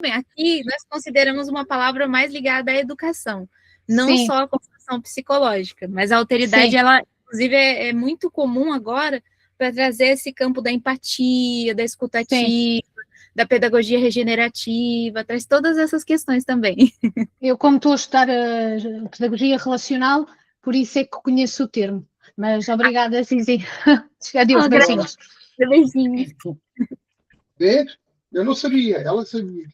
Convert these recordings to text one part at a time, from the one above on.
Bem, aqui nós consideramos uma palavra mais ligada à educação, não Sim, só à construção psicológica, mas a alteridade, sim, ela, inclusive, é muito comum agora para trazer esse campo da empatia, da sim. escutativa, da pedagogia regenerativa, traz todas essas questões também. Eu, como estou a estudar a pedagogia relacional, por isso é que conheço o termo. Mas obrigada, Zizi. Adeus, Oh, beijinhos. beijinhos. Ver? Eu não sabia, ela sabia.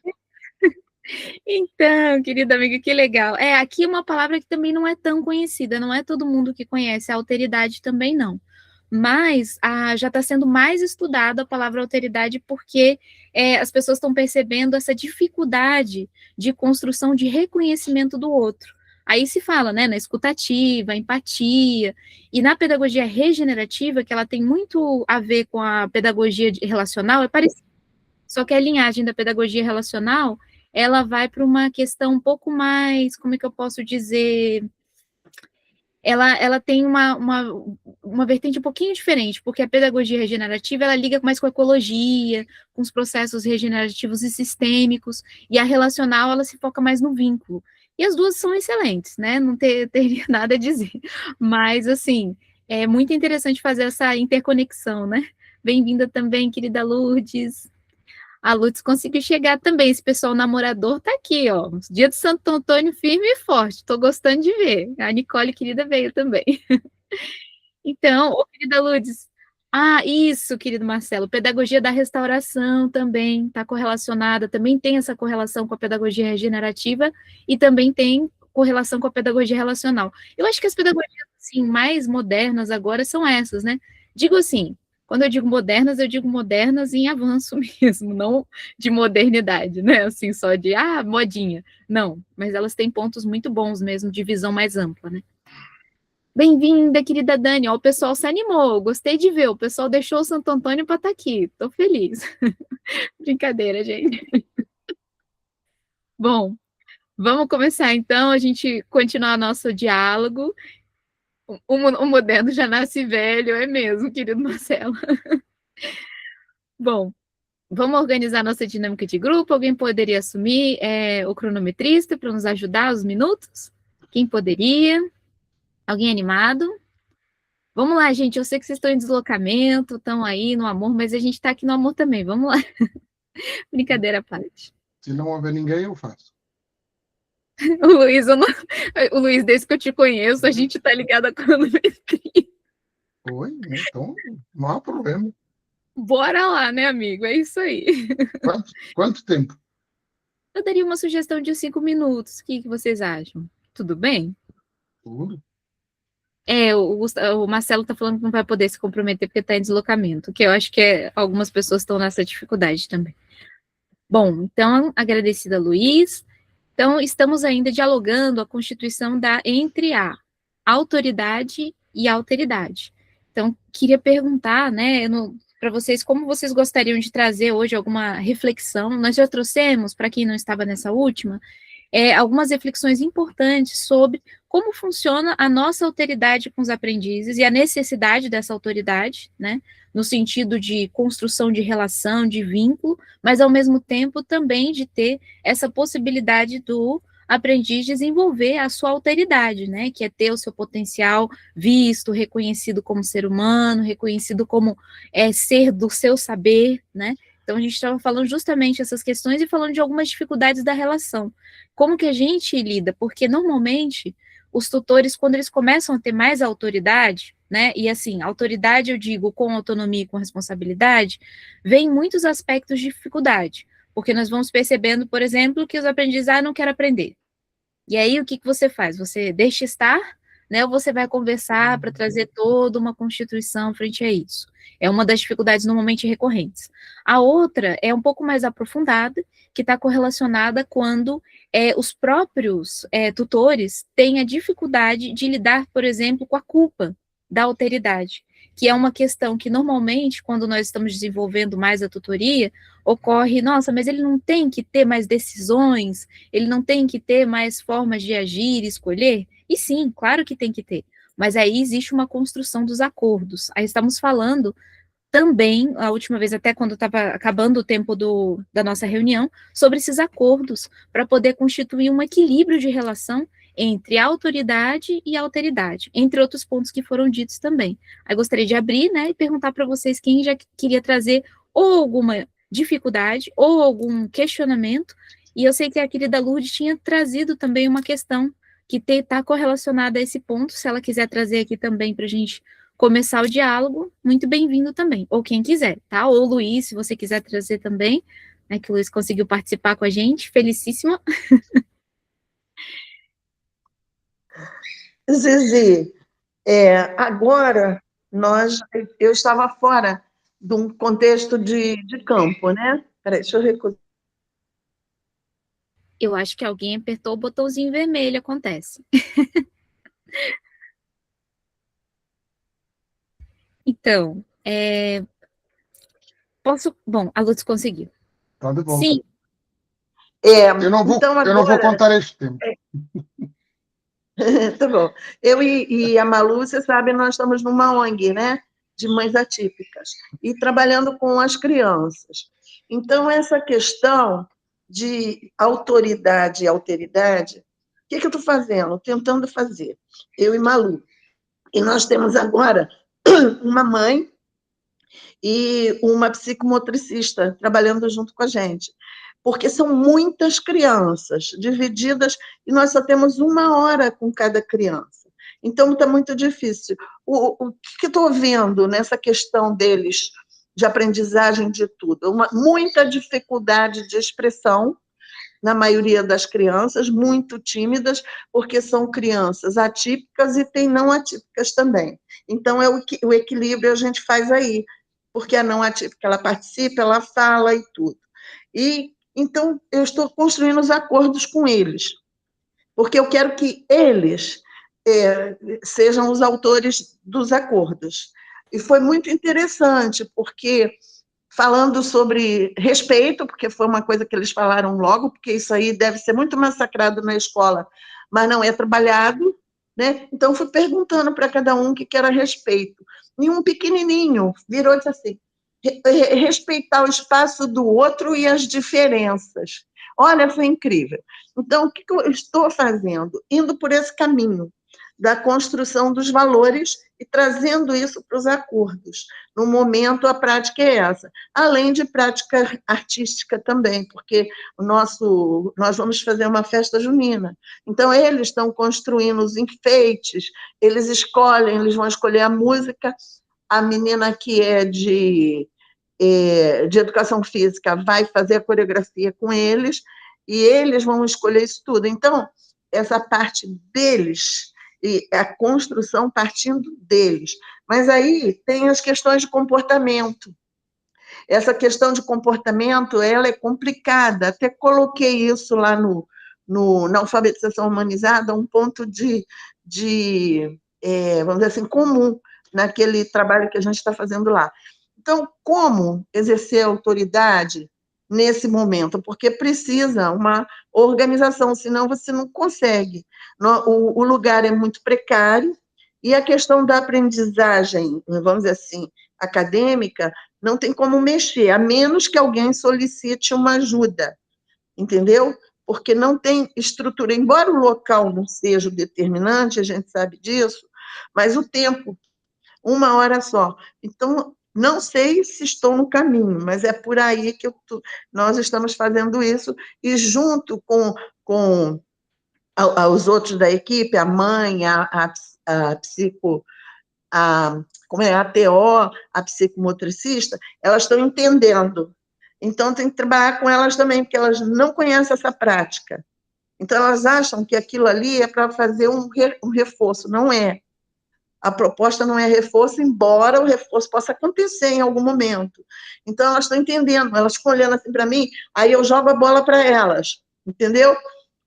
Então, querida amiga, que legal. Aqui é uma palavra que também não é tão conhecida, não é todo mundo que conhece, a alteridade também não. Mas já está sendo mais estudada a palavra alteridade porque as pessoas estão percebendo essa dificuldade de construção de reconhecimento do outro. Aí se fala, né, na escutativa, empatia, e na pedagogia regenerativa, que ela tem muito a ver com a pedagogia relacional, é parecido. Só que a linhagem da pedagogia relacional, ela vai para uma questão um pouco mais, como é que eu posso dizer, ela tem uma vertente um pouquinho diferente, porque a pedagogia regenerativa, ela liga mais com a ecologia, com os processos regenerativos e sistêmicos, e a relacional, ela se foca mais no vínculo. E as duas são excelentes, né? Não teria nada a dizer. Mas, assim, é muito interessante fazer essa interconexão, né? Bem-vinda também, querida Lourdes. A Lutz conseguiu chegar também. Esse pessoal namorador tá aqui, ó. Dia do Santo Antônio firme e forte. Tô gostando de ver. A Nicole, querida, veio também. Então, ô, querida Lutz. Isso, querido Marcelo. Pedagogia da restauração também está correlacionada. Também tem essa correlação com a pedagogia regenerativa e também tem correlação com a pedagogia relacional. Eu acho que as pedagogias assim, mais modernas agora são essas, né? Digo assim, quando eu digo modernas em avanço mesmo, não de modernidade, né? Assim, só de, modinha. Não, mas elas têm pontos muito bons mesmo, de visão mais ampla, né? Bem-vinda, querida Dani. Ó, o pessoal se animou, gostei de ver. O pessoal deixou o Santo Antônio para estar aqui. Tô feliz. Brincadeira, gente. Bom, vamos começar então, a gente continuar nosso diálogo. O moderno já nasce velho, é mesmo, querido Marcelo. Bom, vamos organizar nossa dinâmica de grupo. Alguém poderia assumir o cronometrista para nos ajudar os minutos? Quem poderia? Alguém animado? Vamos lá, gente. Eu sei que vocês estão em deslocamento, estão aí no amor, mas a gente está aqui no amor também. Vamos lá. Brincadeira à parte. Se não houver ninguém, eu faço. O Luiz, o Luiz, desde que eu te conheço, a gente está ligado a cronometria. Oi, então não há problema. Bora lá, né, amigo? É isso aí. Quanto tempo? Eu daria uma sugestão de 5 minutos. O que vocês acham? Tudo bem? Tudo. O Marcelo está falando que não vai poder se comprometer porque está em deslocamento, que eu acho que algumas pessoas estão nessa dificuldade também. Bom, então, agradecida, Luiz. Então, estamos ainda dialogando a constituição entre a autoridade e a alteridade. Então, queria perguntar, né, para vocês, como vocês gostariam de trazer hoje alguma reflexão? Nós já trouxemos, para quem não estava nessa última, algumas reflexões importantes sobre como funciona a nossa autoridade com os aprendizes e a necessidade dessa autoridade, né, no sentido de construção de relação, de vínculo, mas ao mesmo tempo também de ter essa possibilidade do aprendiz desenvolver a sua alteridade, né, que é ter o seu potencial visto, reconhecido como ser humano, reconhecido como ser do seu saber, né. Então, a gente estava falando justamente essas questões e falando de algumas dificuldades da relação. Como que a gente lida? Porque, normalmente, os tutores, quando eles começam a ter mais autoridade, né, e assim, autoridade eu digo com autonomia e com responsabilidade, vem muitos aspectos de dificuldade, porque nós vamos percebendo, por exemplo, que os aprendizes, não quero aprender. E aí, o que você faz? Você deixa estar, né, ou você vai conversar para trazer toda uma constituição frente a isso? É uma das dificuldades normalmente recorrentes. A outra é um pouco mais aprofundada, que está correlacionada quando os próprios tutores têm a dificuldade de lidar, por exemplo, com a culpa da alteridade, que é uma questão que normalmente, quando nós estamos desenvolvendo mais a tutoria, ocorre, nossa, mas ele não tem que ter mais decisões, ele não tem que ter mais formas de agir e escolher? E sim, claro que tem que ter, mas aí existe uma construção dos acordos. Aí estamos falando também, a última vez, até quando estava acabando o tempo da nossa reunião, sobre esses acordos, para poder constituir um equilíbrio de relação entre a autoridade e a alteridade, entre outros pontos que foram ditos também. Aí gostaria de abrir, né, e perguntar para vocês quem já queria trazer ou alguma dificuldade ou algum questionamento, e eu sei que a querida Lourdes tinha trazido também uma questão que está correlacionada a esse ponto, se ela quiser trazer aqui também para a gente começar o diálogo, muito bem-vindo também, ou quem quiser, tá? Ou o Luiz, se você quiser trazer também, né, que o Luiz conseguiu participar com a gente, felicíssima. Zizi, agora eu estava fora de um contexto de campo, né? Peraí, deixa eu recusar. Eu acho que alguém apertou o botãozinho vermelho, acontece. Então, bom, a Lutz conseguiu. Tá de bom. Sim. Eu não vou contar este tempo. Tá bom. Eu e a Malu, você sabe, nós estamos numa ONG, né? De mães atípicas. E trabalhando com as crianças. Então, essa questão de autoridade e alteridade, o que eu estou fazendo? Tentando fazer. Eu e Malu. E nós temos agora uma mãe e uma psicomotricista trabalhando junto com a gente. Porque são muitas crianças divididas e nós só temos 1 hora com cada criança. Então, está muito difícil. O que estou vendo nessa questão deles, de aprendizagem de tudo? Muita dificuldade de expressão, na maioria das crianças, muito tímidas, porque são crianças atípicas e tem não atípicas também. Então, o equilíbrio a gente faz aí, porque a não atípica, ela participa, ela fala e tudo. E, então, eu estou construindo os acordos com eles, porque eu quero que eles sejam os autores dos acordos. E foi muito interessante, porque falando sobre respeito, porque foi uma coisa que eles falaram logo, porque isso aí deve ser muito massacrado na escola, mas não é trabalhado, né? Então, fui perguntando para cada um o que era respeito. E um pequenininho virou e disse assim, respeitar o espaço do outro e as diferenças. Olha, foi incrível. Então, o que eu estou fazendo? Indo por esse caminho da construção dos valores e trazendo isso para os acordos. No momento, a prática é essa. Além de prática artística também, porque nós vamos fazer uma festa junina. Então, eles estão construindo os enfeites, eles vão escolher a música. A menina que é de educação física vai fazer a coreografia com eles, e eles vão escolher isso tudo. Então, essa parte deles, e a construção partindo deles. Mas aí tem as questões de comportamento. Essa questão de comportamento, ela é complicada. Até coloquei isso lá na alfabetização humanizada, um ponto vamos dizer assim, comum naquele trabalho que a gente está fazendo lá. Então, como exercer autoridade nesse momento? Porque precisa uma organização, senão você não consegue. O lugar é muito precário, e a questão da aprendizagem, vamos dizer assim, acadêmica, não tem como mexer, a menos que alguém solicite uma ajuda, entendeu? Porque não tem estrutura, embora o local não seja o determinante, a gente sabe disso, mas o tempo, 1 hora só. Então, não sei se estou no caminho, mas é por aí que nós estamos fazendo isso, e junto com os outros da equipe, a mãe, a TO, a psicomotricista, elas estão entendendo. Então, tem que trabalhar com elas também, porque elas não conhecem essa prática. Então, elas acham que aquilo ali é para fazer um reforço. Não é. A proposta não é reforço, embora o reforço possa acontecer em algum momento. Então, elas estão entendendo, elas ficam olhando assim para mim, aí eu jogo a bola para elas, entendeu?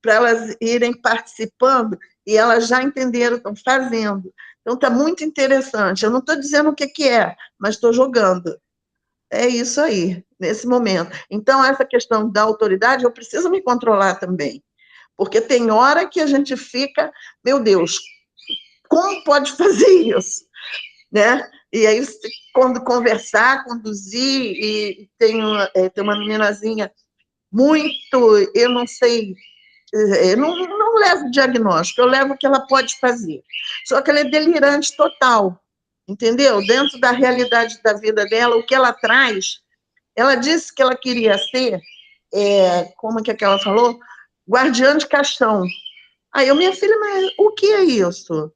Para elas irem participando, e elas já entenderam, estão fazendo. Então, está muito interessante. Eu não estou dizendo o que é, mas estou jogando. É isso aí, nesse momento. Então, essa questão da autoridade, eu preciso me controlar também, porque tem hora que a gente fica, meu Deus, como pode fazer isso? né? E aí, quando conversar, conduzir, e tem uma meninazinha muito, eu não sei, eu não levo diagnóstico, eu levo o que ela pode fazer. Só que ela é delirante total, entendeu? Dentro da realidade da vida dela, o que ela traz, ela disse que ela queria ser, como é que ela falou? Guardiã de caixão. Aí eu, minha filha, mas o que é isso?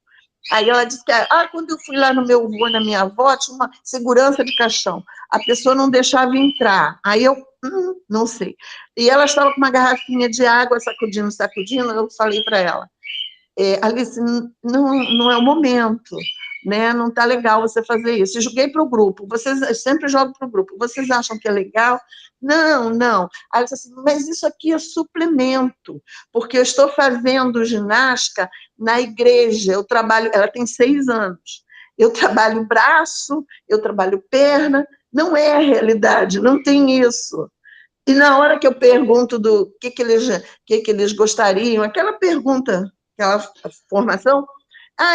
Aí ela disse que, quando eu fui lá no meu avô, na minha avó, tinha uma segurança de caixão. A pessoa não deixava entrar. Aí eu, não sei. E ela estava com uma garrafinha de água, sacudindo, sacudindo. Eu falei para ela, Alice, não é o momento, né? Não está legal você fazer isso. Eu joguei para o grupo. Eu sempre jogo para o grupo. Vocês acham que é legal? Não. Aí ela disse assim, mas isso aqui é suplemento, porque eu estou fazendo ginástica na igreja. Eu trabalho, ela tem 6 anos. Eu trabalho braço, eu trabalho perna. Não é a realidade, não tem isso. E na hora que eu pergunto do que eles gostariam, aquela pergunta, aquela formação,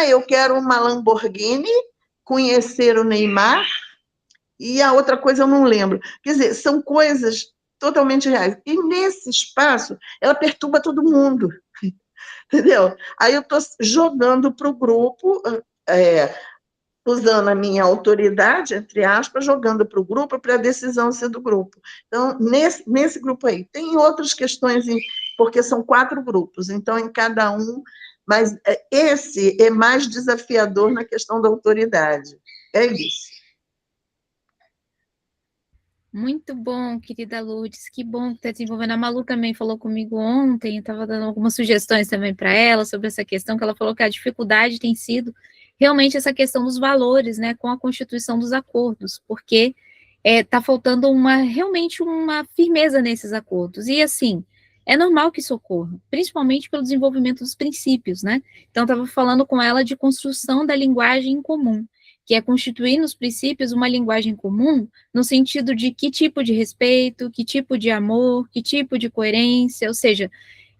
eu quero uma Lamborghini, conhecer o Neymar, e a outra coisa eu não lembro. Quer dizer, são coisas totalmente reais. E nesse espaço, ela perturba todo mundo, entendeu? Aí eu estou jogando para o grupo, usando a minha autoridade, entre aspas, jogando para o grupo, para a decisão ser do grupo. Então, nesse grupo aí, tem outras questões, porque são 4 grupos, então, em cada um, mas esse é mais desafiador na questão da autoridade. É isso. Muito bom, querida Lourdes, que bom que está desenvolvendo. A Malu também falou comigo ontem, eu estava dando algumas sugestões também para ela sobre essa questão, que ela falou que a dificuldade tem sido realmente essa questão dos valores, né, com a constituição dos acordos, porque está faltando realmente uma firmeza nesses acordos. E assim, é normal que isso ocorra, principalmente pelo desenvolvimento dos princípios, né? Então, estava falando com ela de construção da linguagem em comum, que é constituir nos princípios uma linguagem comum, no sentido de que tipo de respeito, que tipo de amor, que tipo de coerência, ou seja,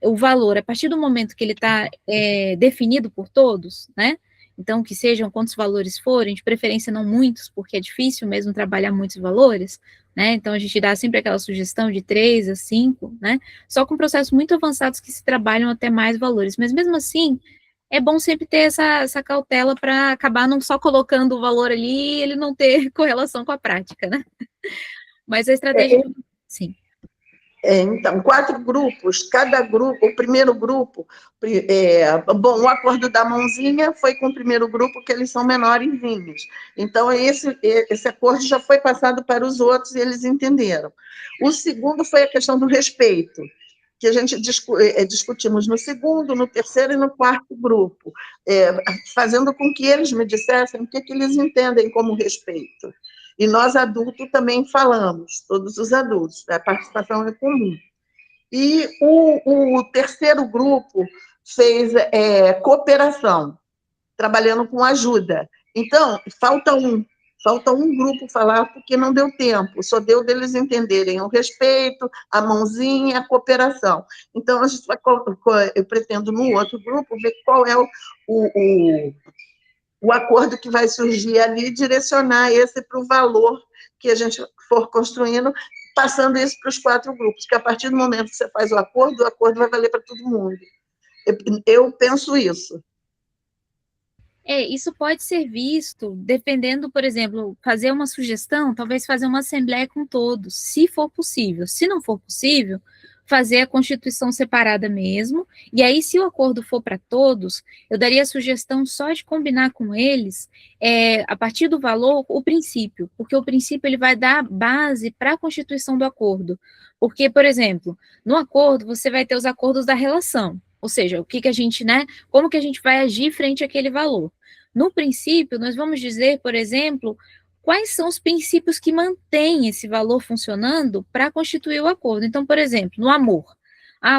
o valor, a partir do momento que ele está definido por todos, né? Então, que sejam quantos valores forem, de preferência não muitos, porque é difícil mesmo trabalhar muitos valores, né? Então, a gente dá sempre aquela sugestão de 3 a 5, né? Só com processos muito avançados que se trabalham até mais valores, mas mesmo assim, é bom sempre ter essa cautela para acabar não só colocando o valor ali e ele não ter correlação com a prática, né? Mas a estratégia... Sim. Então, 4 grupos, cada grupo, o primeiro grupo, o acordo da mãozinha foi com o primeiro grupo, que eles são menorzinhos. Então, esse acordo já foi passado para os outros e eles entenderam. O segundo foi a questão do respeito, que a gente discutimos no segundo, no terceiro e no 4º grupo, fazendo com que eles me dissessem o que eles entendem como respeito. E nós, adultos, também falamos, todos os adultos, a participação é comum. E o terceiro grupo fez cooperação, trabalhando com ajuda. Então, falta um grupo falar, porque não deu tempo, só deu deles entenderem o respeito, a mãozinha, a cooperação. Então, eu pretendo, no outro grupo, ver qual é o acordo que vai surgir ali e direcionar esse para o valor que a gente for construindo, passando isso para os 4 grupos, que a partir do momento que você faz o acordo vai valer para todo mundo. Eu penso isso. Isso pode ser visto, dependendo, por exemplo, fazer uma sugestão, talvez fazer uma assembleia com todos, se for possível. Se não for possível, fazer a constituição separada mesmo, e aí, se o acordo for para todos, eu daria a sugestão só de combinar com eles, a partir do valor, o princípio, porque o princípio ele vai dar base para a constituição do acordo. Porque, por exemplo, no acordo, você vai ter os acordos da relação, ou seja, o que a gente, né, como que a gente vai agir frente àquele valor. No princípio, nós vamos dizer, por exemplo, quais são os princípios que mantêm esse valor funcionando para constituir o acordo. Então, por exemplo, no amor.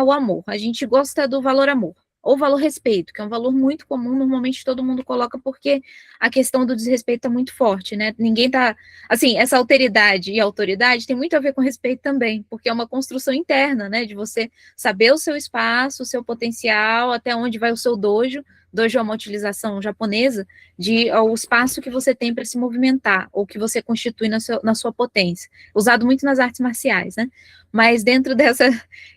O amor, a gente gosta do valor amor, ou valor respeito, que é um valor muito comum, normalmente todo mundo coloca porque a questão do desrespeito está muito forte, né? Ninguém está... Assim, essa alteridade e autoridade tem muito a ver com respeito também, porque é uma construção interna, né? De você saber o seu espaço, o seu potencial, até onde vai o seu dojo, dojo é uma utilização japonesa de o espaço que você tem para se movimentar, ou que você constitui na sua potência, usado muito nas artes marciais, né? Mas dentro dessa,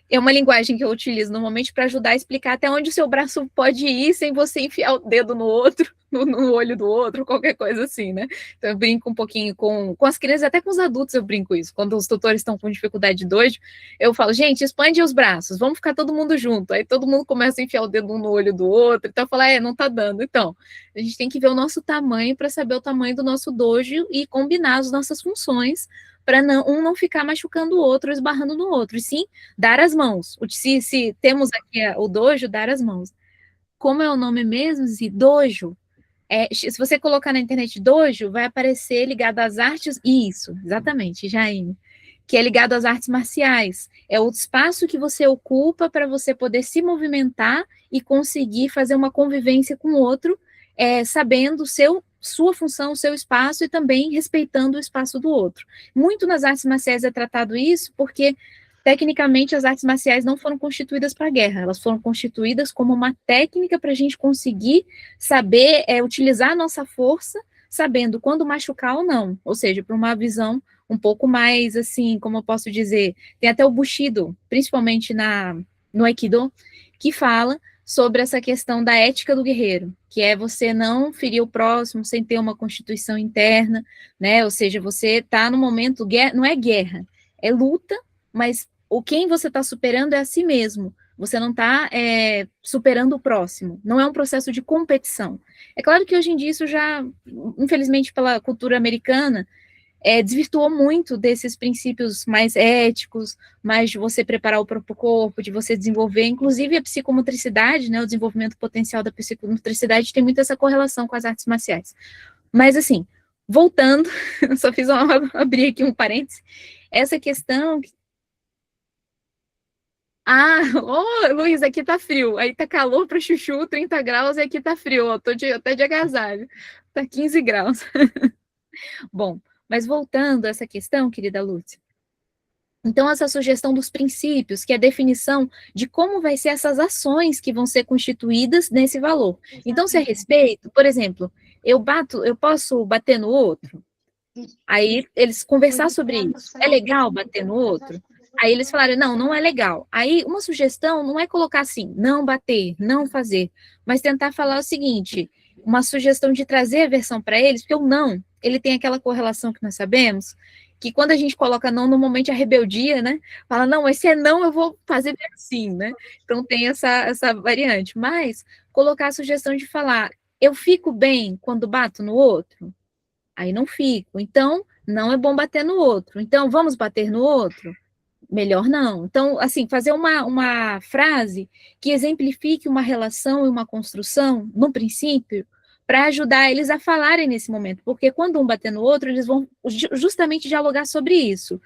é uma linguagem que eu utilizo normalmente para ajudar a explicar até onde o seu braço pode ir sem você enfiar o dedo no outro, no olho do outro, qualquer coisa assim, né? Então eu brinco um pouquinho com as crianças, até com os adultos eu brinco isso. Quando os tutores estão com dificuldade de dojo, eu falo, gente, expande os braços, vamos ficar todo mundo junto. Aí todo mundo começa a enfiar o dedo um no olho do outro, então eu falo, não tá dando. Então, a gente tem que ver o nosso tamanho para saber o tamanho do nosso dojo e combinar as nossas funções para um não ficar machucando o outro, esbarrando no outro, e sim dar as mãos. Se temos aqui o dojo, dar as mãos. Como é o nome mesmo, Zi? Dojo. Se você colocar na internet dojo, vai aparecer ligado às artes, isso, exatamente, Jaime, que é ligado às artes marciais. É o espaço que você ocupa para você poder se movimentar e conseguir fazer uma convivência com o outro, sabendo sua função, seu espaço e também respeitando o espaço do outro. Muito nas artes marciais é tratado isso porque, tecnicamente, as artes marciais não foram constituídas para a guerra, elas foram constituídas como uma técnica para a gente conseguir saber utilizar a nossa força, sabendo quando machucar ou não, ou seja, para uma visão um pouco mais, assim, como eu posso dizer, tem até o Bushido, principalmente no Aikido, que fala sobre essa questão da ética do guerreiro, que é você não ferir o próximo sem ter uma constituição interna, né, ou seja, você está no momento, não é guerra, é luta, mas quem você está superando é a si mesmo, você não está superando o próximo, não é um processo de competição. É claro que hoje em dia isso já, infelizmente pela cultura americana, desvirtuou muito desses princípios mais éticos, mais de você preparar o próprio corpo, de você desenvolver, inclusive a psicomotricidade, né, o desenvolvimento potencial da psicomotricidade tem muito essa correlação com as artes marciais. Mas, assim, voltando, só fiz abrir aqui um parênteses, essa questão... Luiz, aqui tá frio, aí tá calor para chuchu, 30 graus, e aqui tá frio, tô até de agasalho, tá 15 graus. Bom, mas voltando a essa questão, querida Lúcia, então essa sugestão dos princípios, que é a definição de como vai ser essas ações que vão ser constituídas nesse valor. Então, se a respeito, por exemplo, eu posso bater no outro? Aí eles conversar sobre isso. É legal bater no outro? Aí eles falaram, não é legal. Aí uma sugestão não é colocar assim, não bater, não fazer, mas tentar falar o seguinte, uma sugestão de trazer a versão para eles, porque o não, ele tem aquela correlação que nós sabemos, que quando a gente coloca não, normalmente a rebeldia, né? Fala, não, esse é não, eu vou fazer assim, né? Então tem essa variante. Mas colocar a sugestão de falar, eu fico bem quando bato no outro? Aí não fico. Então, não é bom bater no outro. Então, vamos bater no outro? Melhor não. Então, assim, fazer uma frase que exemplifique uma relação e uma construção, no princípio, para ajudar eles a falarem nesse momento, porque quando um bater no outro, eles vão justamente dialogar sobre isso.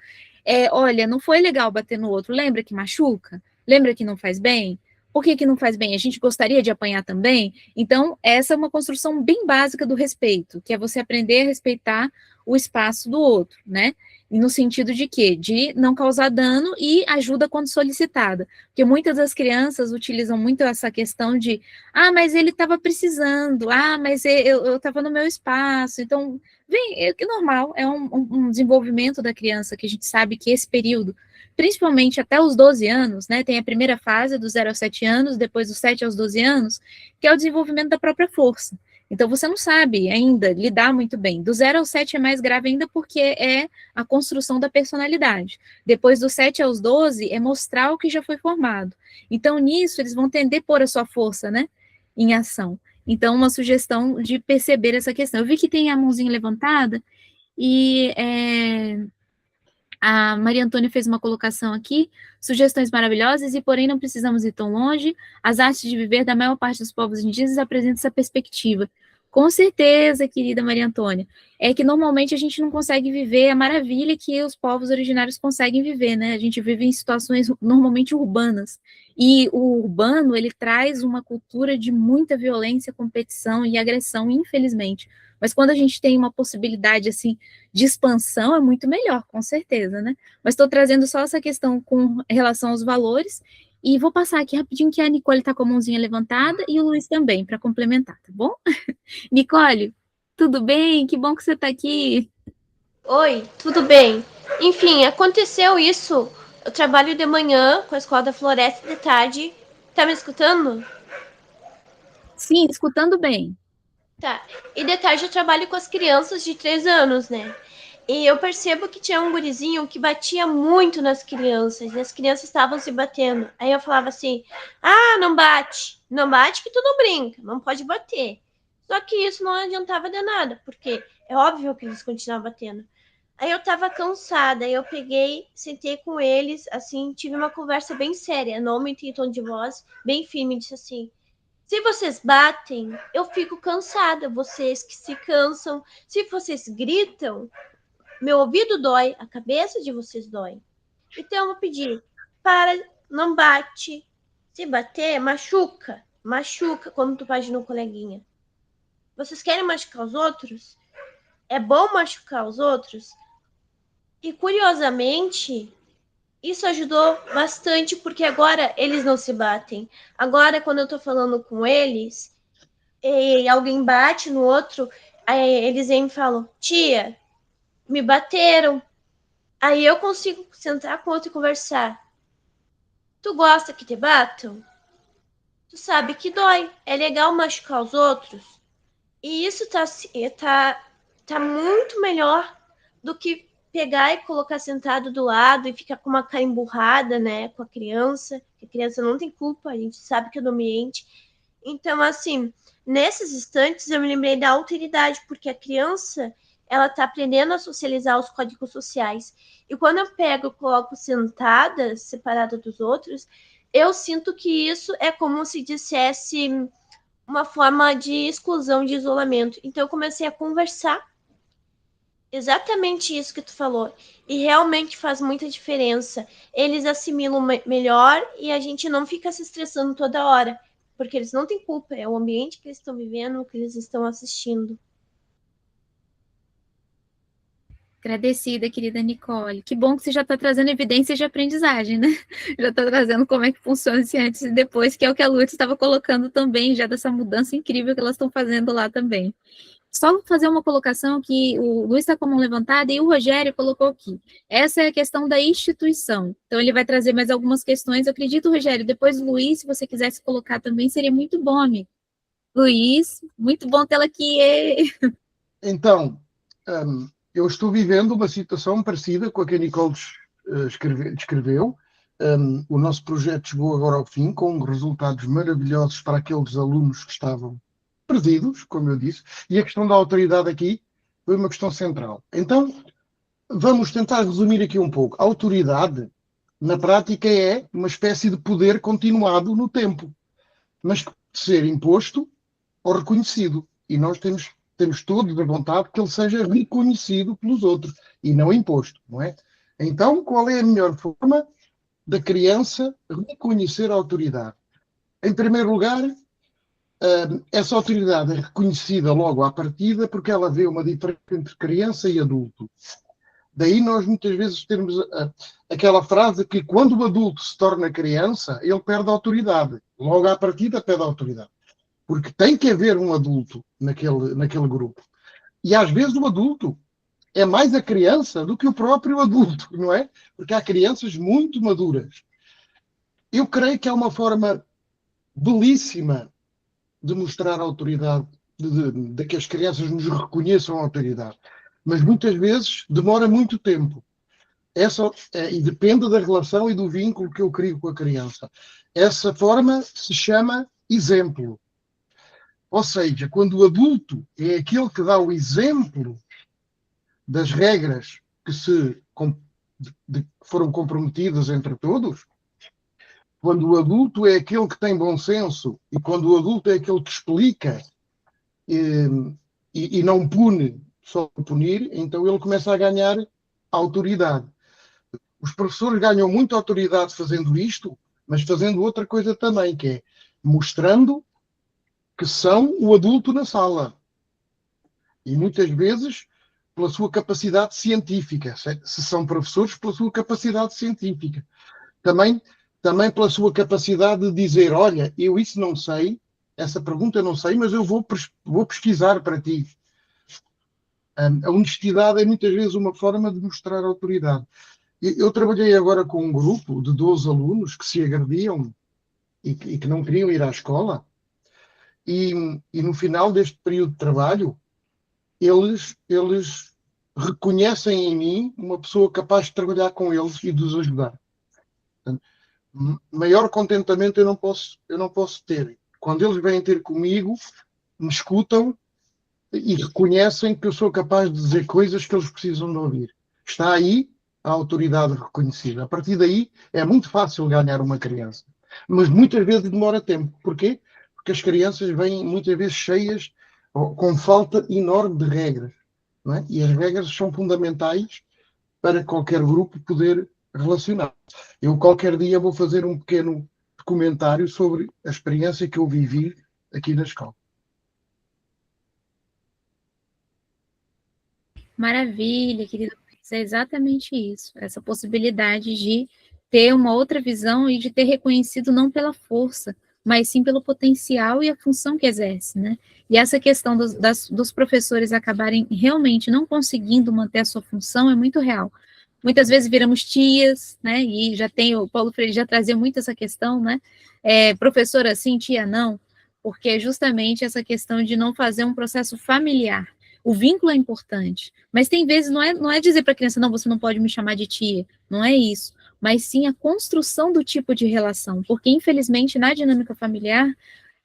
Olha, não foi legal bater no outro, lembra que machuca? Lembra que não faz bem? Por que não faz bem? A gente gostaria de apanhar também? Então, essa é uma construção bem básica do respeito, que é você aprender a respeitar o espaço do outro, né? No sentido de quê? De não causar dano e ajuda quando solicitada. Porque muitas das crianças utilizam muito essa questão de mas ele estava precisando, mas eu estava no meu espaço. Então, é normal, é um desenvolvimento da criança, que a gente sabe que esse período, principalmente até os 12 anos, né, tem a primeira fase dos 0 aos 7 anos, depois dos 7 aos 12 anos, que é o desenvolvimento da própria força. Então, você não sabe ainda lidar muito bem. Do 0 ao 7 é mais grave ainda porque é a construção da personalidade. Depois dos 7 aos 12 é mostrar o que já foi formado. Então, nisso, eles vão tender a pôr a sua força, né, em ação. Então, uma sugestão de perceber essa questão. Eu vi que tem a mãozinha levantada e a Maria Antônia fez uma colocação aqui, sugestões maravilhosas, e porém não precisamos ir tão longe, as artes de viver da maior parte dos povos indígenas apresentam essa perspectiva. Com certeza, querida Maria Antônia, é que normalmente a gente não consegue viver a maravilha que os povos originários conseguem viver, né? A gente vive em situações normalmente urbanas, e o urbano, ele traz uma cultura de muita violência, competição e agressão, infelizmente. Mas quando a gente tem uma possibilidade, assim, de expansão, é muito melhor, com certeza, né? Mas estou trazendo só essa questão com relação aos valores, E vou passar aqui rapidinho que a Nicole está com a mãozinha levantada e o Luiz também, para complementar, tá bom? Nicole, tudo bem? Que bom que você está aqui. Oi, tudo bem? Enfim, aconteceu isso. Eu trabalho de manhã com a Escola da Floresta e de tarde. Tá me escutando? Sim, escutando bem. Tá. E de tarde eu trabalho com as crianças de 3 anos, né? E eu percebo que tinha um gurizinho que batia muito nas crianças, e as crianças estavam se batendo. Aí eu falava assim: ah, não bate. Não bate que tu não brinca, não pode bater. Só que isso não adiantava de nada, porque é óbvio que eles continuavam batendo. Aí eu tava cansada, aí eu peguei, sentei com eles, assim, tive uma conversa bem séria, não aumentei o tom de voz, bem firme, disse assim: se vocês batem, eu fico cansada, vocês que se cansam. Se vocês gritam, meu ouvido dói, a cabeça de vocês dói. Então eu vou pedir, para, não bate. Se bater, machuca. Machuca quando tu bate no coleguinha. Vocês querem machucar os outros? É bom machucar os outros? E curiosamente, isso ajudou bastante, porque agora eles não se batem. Agora, quando eu tô falando com eles, e alguém bate no outro, aí eles vêm e falam: tia, me bateram. Aí eu consigo sentar com o outro e conversar. Tu gosta que te batam? Tu sabe que dói. É legal machucar os outros. E isso tá muito melhor do que pegar e colocar sentado do lado e ficar com uma cara emburrada, né, com a criança. A criança não tem culpa, a gente sabe que é do ambiente. Então, assim, nesses instantes eu me lembrei da alteridade, porque a criança, ela tá aprendendo a socializar os códigos sociais. E quando eu pego e coloco sentada, separada dos outros, eu sinto que isso é como se dissesse uma forma de exclusão, de isolamento. Então eu comecei a conversar exatamente isso que tu falou. E realmente faz muita diferença. Eles assimilam melhor e a gente não fica se estressando toda hora. Porque eles não têm culpa, é o ambiente que eles estão vivendo, que eles estão assistindo. Agradecida, querida Nicole. Que bom que você já está trazendo evidências de aprendizagem, né? Já está trazendo como é que funciona esse antes e depois, que é o que a Lourdes estava colocando também, já dessa mudança incrível que elas estão fazendo lá também. Só fazer uma colocação que o Luiz está com a mão levantada e o Rogério colocou aqui. Essa é a questão da instituição. Então, ele vai trazer mais algumas questões. Eu acredito, Rogério, depois o Luiz, se você quisesse colocar também, seria muito bom, amigo. Luiz, muito bom tê-la aqui. Então, eu estou vivendo uma situação parecida com a que a Nicole descreveu. O nosso projeto chegou agora ao fim, com resultados maravilhosos para aqueles alunos que estavam perdidos, como eu disse, e a questão da autoridade aqui foi uma questão central. Então, vamos tentar resumir aqui um pouco. A autoridade, na prática, é uma espécie de poder continuado no tempo, mas que pode ser imposto ou reconhecido. E nós temos todos a vontade que ele seja reconhecido pelos outros e não imposto, não é? Então, qual é a melhor forma da criança reconhecer a autoridade? Em primeiro lugar, essa autoridade é reconhecida logo à partida porque ela vê uma diferença entre criança e adulto. Daí nós muitas vezes temos aquela frase que quando o adulto se torna criança, ele perde a autoridade. Logo à partida perde a autoridade. Porque tem que haver um adulto naquele grupo. E às vezes o adulto é mais a criança do que o próprio adulto, não é? Porque há crianças muito maduras. Eu creio que há uma forma belíssima de mostrar a autoridade, de que as crianças nos reconheçam a autoridade. Mas muitas vezes demora muito tempo. E depende da relação e do vínculo que eu crio com a criança. Essa forma se chama exemplo. Ou seja, quando o adulto é aquele que dá o exemplo das regras que foram comprometidas entre todos, quando o adulto é aquele que tem bom senso e quando o adulto é aquele que explica e não pune só por punir, então ele começa a ganhar autoridade. Os professores ganham muita autoridade fazendo isto, mas fazendo outra coisa também, que é mostrando que são o adulto na sala. E muitas vezes pela sua capacidade científica, se são professores, pela sua capacidade científica. Também também pela sua capacidade de dizer, olha, eu isso não sei, essa pergunta eu não sei, mas eu vou pesquisar para ti. A honestidade é muitas vezes uma forma de mostrar autoridade. Eu trabalhei agora com um grupo de 12 alunos que se agrediam e que não queriam ir à escola, e no final deste período de trabalho, eles reconhecem em mim uma pessoa capaz de trabalhar com eles e de os ajudar. Portanto, maior contentamento eu não posso ter. Quando eles vêm ter comigo, me escutam e reconhecem que eu sou capaz de dizer coisas que eles precisam de ouvir. Está aí a autoridade reconhecida. A partir daí é muito fácil ganhar uma criança. Mas muitas vezes demora tempo. Porquê? Porque as crianças vêm muitas vezes cheias, com falta enorme de regras. Não é? E as regras são fundamentais para qualquer grupo poder relacionar. Eu qualquer dia vou fazer um pequeno comentário sobre a experiência que eu vivi aqui na escola. Maravilha, querido. É exatamente isso. Essa possibilidade de ter uma outra visão e de ter reconhecido não pela força, mas sim pelo potencial e a função que exerce, né? E essa questão dos professores acabarem realmente não conseguindo manter a sua função é muito real. Muitas vezes viramos tias, né? E já tem, o Paulo Freire já trazia muito essa questão, né? Professora sim, tia não, porque é justamente essa questão de não fazer um processo familiar. O vínculo é importante, mas tem vezes, não é dizer para a criança, não, você não pode me chamar de tia, não é isso, mas sim a construção do tipo de relação, porque infelizmente na dinâmica familiar,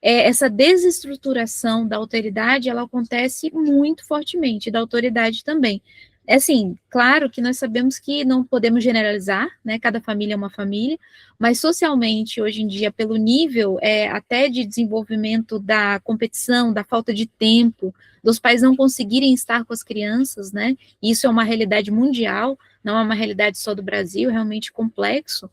essa desestruturação da autoridade, ela acontece muito fortemente, da autoridade também. É assim, claro que nós sabemos que não podemos generalizar, né, cada família é uma família, mas socialmente, hoje em dia, pelo nível até de desenvolvimento da competição, da falta de tempo, dos pais não conseguirem estar com as crianças, né, isso é uma realidade mundial, não é uma realidade só do Brasil, é realmente complexo,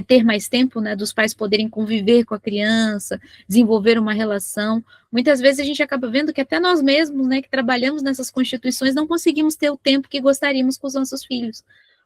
ter mais tempo, né, dos pais poderem conviver com a criança, desenvolver uma relação. Muitas vezes a gente acaba vendo que até nós mesmos, né, que trabalhamos nessas constituições, não conseguimos ter o tempo que gostaríamos com os nossos filhos,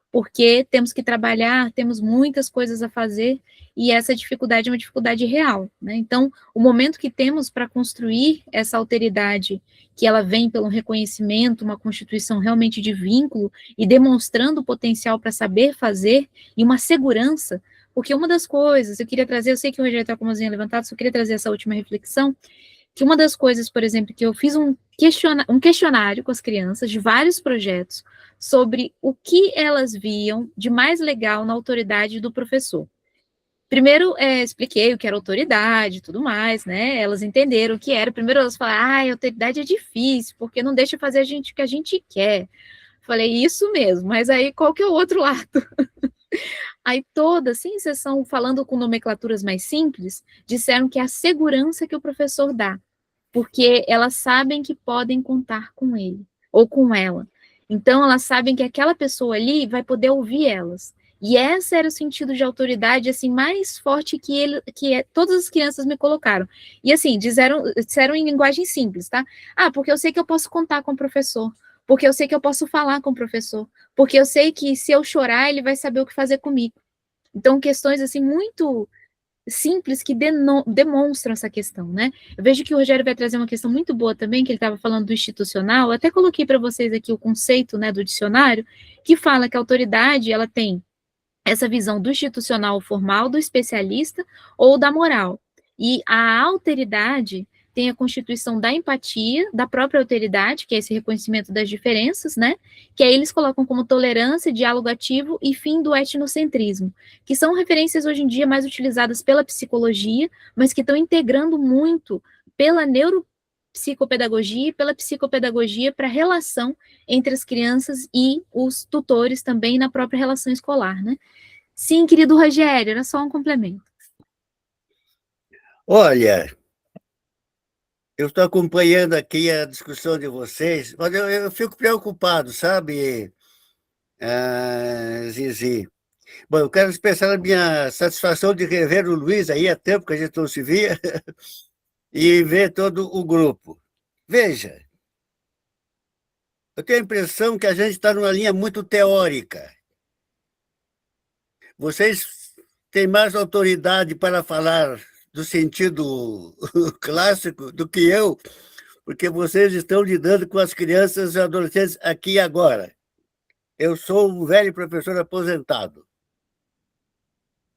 porque temos que trabalhar, temos muitas coisas a fazer, e essa dificuldade é uma dificuldade real, né? Então, o momento que temos para construir essa alteridade, que ela vem pelo reconhecimento, uma constituição realmente de vínculo, e demonstrando o potencial para saber fazer, e uma segurança, porque uma das coisas, eu queria trazer, eu sei que o Rogério está com a mãozinha levantada, só queria trazer essa última reflexão, que uma das coisas, por exemplo, que eu fiz um questionário com as crianças de vários projetos sobre o que elas viam de mais legal na autoridade do professor. Primeiro, expliquei o que era autoridade e tudo mais, né? Elas entenderam o que era. Primeiro, elas falaram, autoridade é difícil, porque não deixa fazer o que a gente quer. Falei, isso mesmo, mas aí qual que é o outro lado? Aí todas, sem exceção, falando com nomenclaturas mais simples, disseram que é a segurança que o professor dá, porque elas sabem que podem contar com ele, ou com ela. Então, elas sabem que aquela pessoa ali vai poder ouvir elas. E esse era o sentido de autoridade, assim, mais forte que todas as crianças me colocaram. E, assim, disseram em linguagem simples, tá? Porque eu sei que eu posso contar com o professor, porque eu sei que eu posso falar com o professor, porque eu sei que se eu chorar, ele vai saber o que fazer comigo. Então, questões, assim, muito simples que demonstram essa questão, né? Eu vejo que o Rogério vai trazer uma questão muito boa também, que ele estava falando do institucional, eu até coloquei para vocês aqui o conceito, né, do dicionário, que fala que a autoridade, ela tem essa visão do institucional formal, do especialista ou da moral. E a alteridade tem a constituição da empatia, da própria alteridade, que é esse reconhecimento das diferenças, né? Que aí eles colocam como tolerância, diálogo ativo e fim do etnocentrismo, que são referências hoje em dia mais utilizadas pela psicologia, mas que estão integrando muito pela neuropsicopedagogia e pela psicopedagogia para a relação entre as crianças e os tutores também na própria relação escolar, né? Sim, querido Rogério, era só um complemento. Olha, eu estou acompanhando aqui a discussão de vocês, mas eu fico preocupado, sabe, Zizi? Bom, eu quero expressar a minha satisfação de rever o Luiz aí, há tempo que a gente não se via, e ver todo o grupo. Veja, eu tenho a impressão que a gente está numa linha muito teórica. Vocês têm mais autoridade para falar do sentido clássico do que eu, porque vocês estão lidando com as crianças e adolescentes aqui e agora. Eu sou um velho professor aposentado.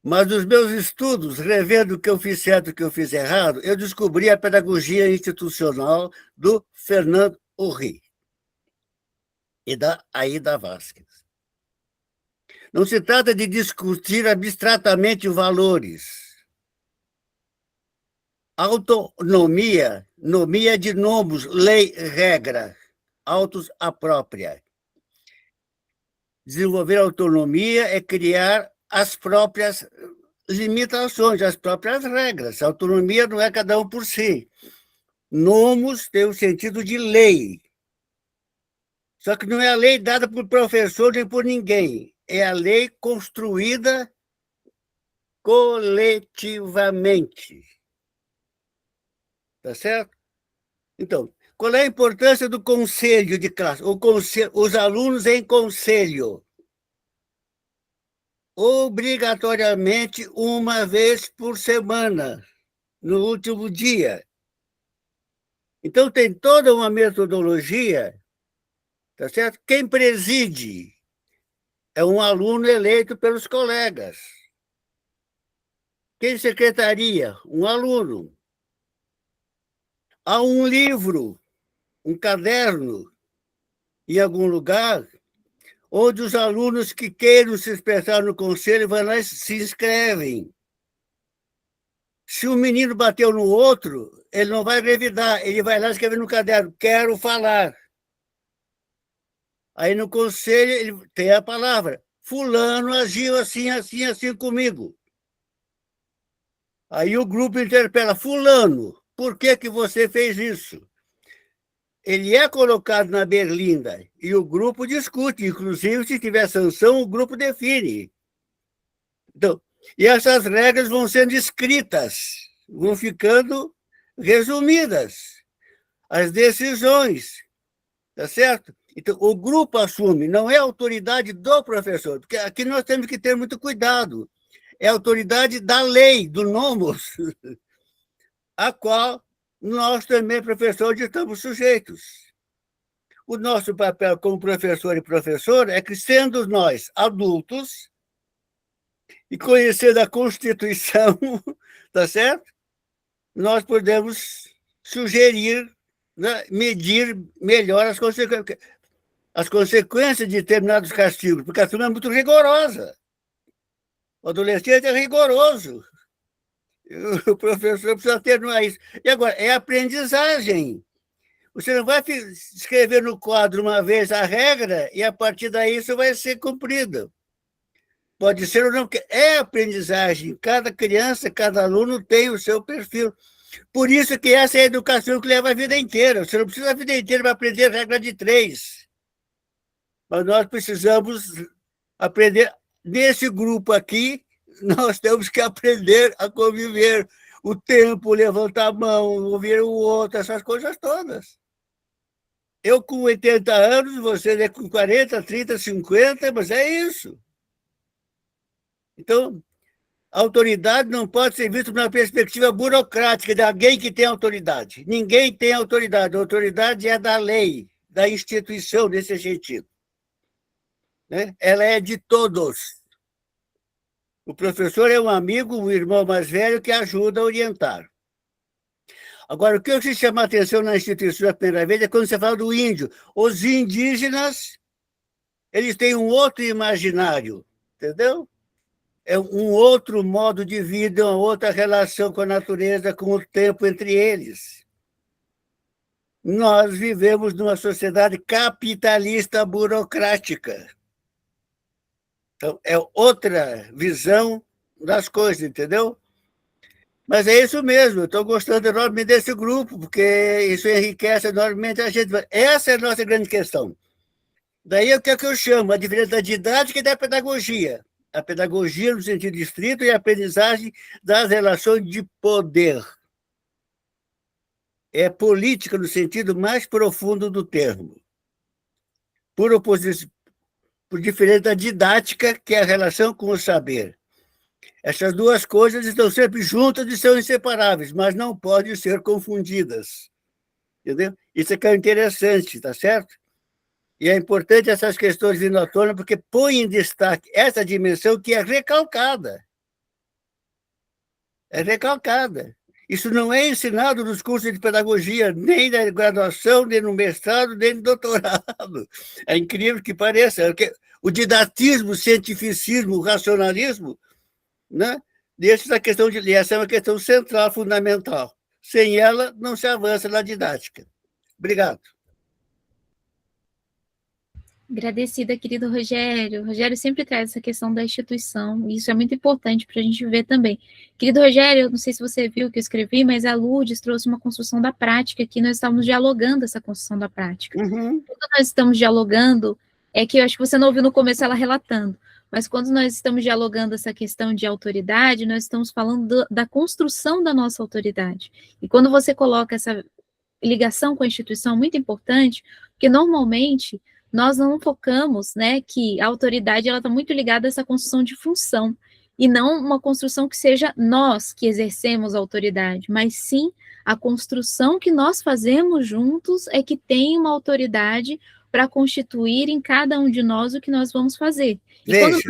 Mas nos meus estudos, revendo o que eu fiz certo e o que eu fiz errado, eu descobri a pedagogia institucional do Fernando Horry e da Aida Vasquez. Não se trata de discutir abstratamente valores. Autonomia, nomia de nomos, lei, regra, autos a própria. Desenvolver autonomia é criar as próprias limitações, as próprias regras. A autonomia não é cada um por si. Nomos tem o sentido de lei. Só que não é a lei dada por professor nem por ninguém. É a lei construída coletivamente. Tá certo? Então, qual é a importância do conselho de classe? Os alunos em conselho. Obrigatoriamente uma vez por semana, no último dia. Então, tem toda uma metodologia, tá certo? Quem preside é um aluno eleito pelos colegas. Quem secretaria? Um aluno. Há um livro, um caderno, em algum lugar, onde os alunos que queiram se expressar no conselho vão lá e se inscrevem. Se o menino bateu no outro, ele não vai revidar, ele vai lá escrever no caderno, quero falar. Aí no conselho ele tem a palavra, fulano agiu assim, assim, assim comigo. Aí o grupo interpela, fulano, por que que você fez isso? Ele é colocado na berlinda e o grupo discute, inclusive se tiver sanção, o grupo define. Então, e essas regras vão sendo escritas, vão ficando resumidas, as decisões, tá certo? Então, o grupo assume, não é a autoridade do professor, porque aqui nós temos que ter muito cuidado, é a autoridade da lei, do nomos, a qual nós também, professores, estamos sujeitos. O nosso papel como professor e professora é que, sendo nós adultos, e conhecendo a Constituição, tá certo? Nós podemos sugerir, né, medir melhor as consequências de determinados castigos, porque a turma é muito rigorosa. O adolescente é rigoroso. O professor precisa atenuar isso. E agora, é aprendizagem. Você não vai escrever no quadro uma vez a regra e, a partir daí, isso vai ser cumprido. Pode ser ou não, é aprendizagem. Cada criança, cada aluno tem o seu perfil. Por isso que essa é a educação que leva a vida inteira. Você não precisa a vida inteira para aprender regra de 3. Mas nós precisamos aprender. Nesse grupo aqui, nós temos que aprender a conviver. O tempo, levantar a mão, ouvir o outro, essas coisas todas. Eu com 80 anos, você com 40, 30, 50, mas é isso. Então, a autoridade não pode ser vista por uma perspectiva burocrática de alguém que tem autoridade. Ninguém tem autoridade. A autoridade é da lei, da instituição, nesse sentido. Né? Ela é de todos. O professor é um amigo, um irmão mais velho que ajuda a orientar. Agora, o que eu quis chamar a atenção na instituição a primeira vez é quando você fala do índio. Os indígenas, eles têm um outro imaginário, entendeu? É um outro modo de vida, uma outra relação com a natureza, com o tempo entre eles. Nós vivemos numa sociedade capitalista burocrática. Então, é outra visão das coisas, entendeu? Mas é isso mesmo, eu estou gostando enormemente desse grupo, porque isso enriquece enormemente a gente. Essa é a nossa grande questão. Daí o que é que eu chamo? A diferença da didática e da pedagogia. A pedagogia no sentido estrito e a aprendizagem das relações de poder. É política no sentido mais profundo do termo. Por oposição, por diferença da didática, que é a relação com o saber. Essas duas coisas estão sempre juntas e são inseparáveis, mas não podem ser confundidas. Entendeu? Isso é que é interessante, tá certo? E é importante essas questões vindo à tona, porque põe em destaque essa dimensão que é recalcada. É recalcada. Isso não é ensinado nos cursos de pedagogia, nem na graduação, nem no mestrado, nem no doutorado. É incrível que pareça. O didatismo, o cientificismo, o racionalismo, né? Essa é uma questão central, fundamental. Sem ela, não se avança na didática. Obrigado. Agradecida, querido Rogério. O Rogério sempre traz essa questão da instituição, e isso é muito importante para a gente ver também. Querido Rogério, eu não sei se você viu o que eu escrevi, mas a Lourdes trouxe uma construção da prática, que nós estamos dialogando essa construção da prática. Uhum. Quando nós estamos dialogando, é que eu acho que você não ouviu no começo ela relatando, mas quando nós estamos dialogando essa questão de autoridade, nós estamos falando da construção da nossa autoridade. E quando você coloca essa ligação com a instituição, muito importante, porque normalmente nós não focamos, né, que a autoridade ela está muito ligada a essa construção de função, e não uma construção que seja nós que exercemos a autoridade, mas sim a construção que nós fazemos juntos é que tem uma autoridade para constituir em cada um de nós o que nós vamos fazer. E quando nós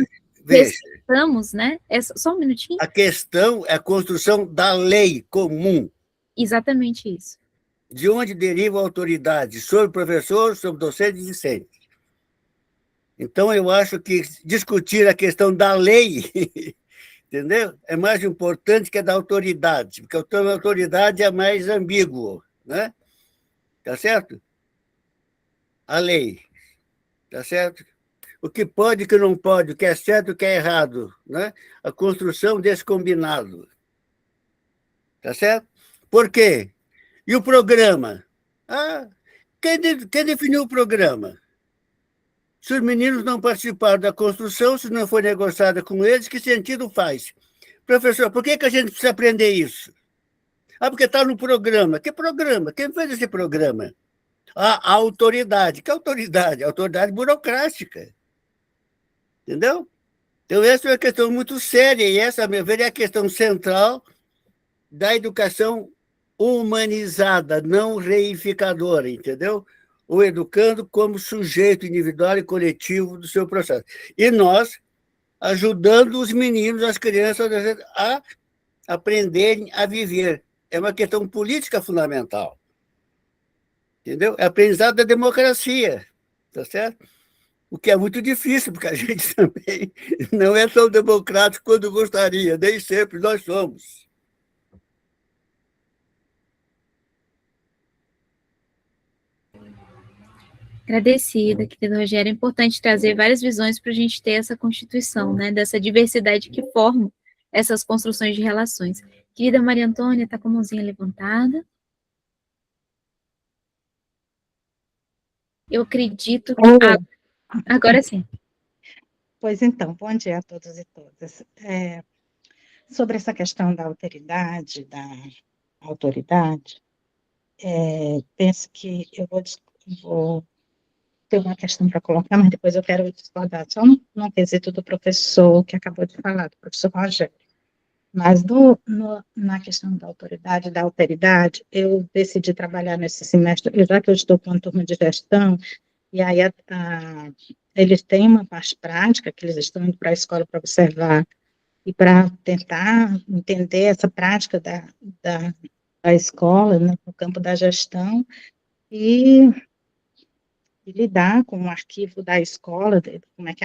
respeitamos, né, só um minutinho. A questão é a construção da lei comum. Exatamente isso. De onde deriva a autoridade? Sobre o professor, sobre o docente e discente. Então, eu acho que discutir a questão da lei, entendeu? É mais importante que a da autoridade, porque a termo autoridade é mais ambíguo, né? Tá certo? A lei, tá certo? O que pode e o que não pode, o que é certo e o que é errado, né? A construção desse combinado. Tá certo? Por quê? E o programa? Quem definiu o programa? Se os meninos não participaram da construção, se não foi negociada com eles, que sentido faz? Professor, por que a gente precisa aprender isso? Porque está no programa. Que programa? Quem fez esse programa? A autoridade. Que autoridade? A autoridade burocrática. Entendeu? Então, essa é uma questão muito séria, e essa, a meu ver, é a questão central da educação humanizada, não reificadora, entendeu? O educando como sujeito individual e coletivo do seu processo. E nós ajudando os meninos, as crianças a aprenderem a viver. É uma questão política fundamental. Entendeu? É aprendizado da democracia, tá certo? O que é muito difícil, porque a gente também não é tão democrático quanto gostaria, nem sempre nós somos. Agradecida, querido Rogério. É importante trazer várias visões para a gente ter essa constituição, né, dessa diversidade que forma essas construções de relações. Querida Maria Antônia, está com a mãozinha levantada. Eu acredito que... agora sim. Pois então, bom dia a todos e todas. Sobre essa questão da autoridade, penso que eu vou ter uma questão para colocar, mas depois eu quero discordar só no quesito do professor que acabou de falar, do professor Rogério. Mas na questão da autoridade, eu decidi trabalhar nesse semestre, já que eu estou com uma turma de gestão, e aí eles têm uma parte prática, que eles estão indo para a escola para observar, e para tentar entender essa prática da escola, né, no campo da gestão, e lidar com o arquivo da escola, como é que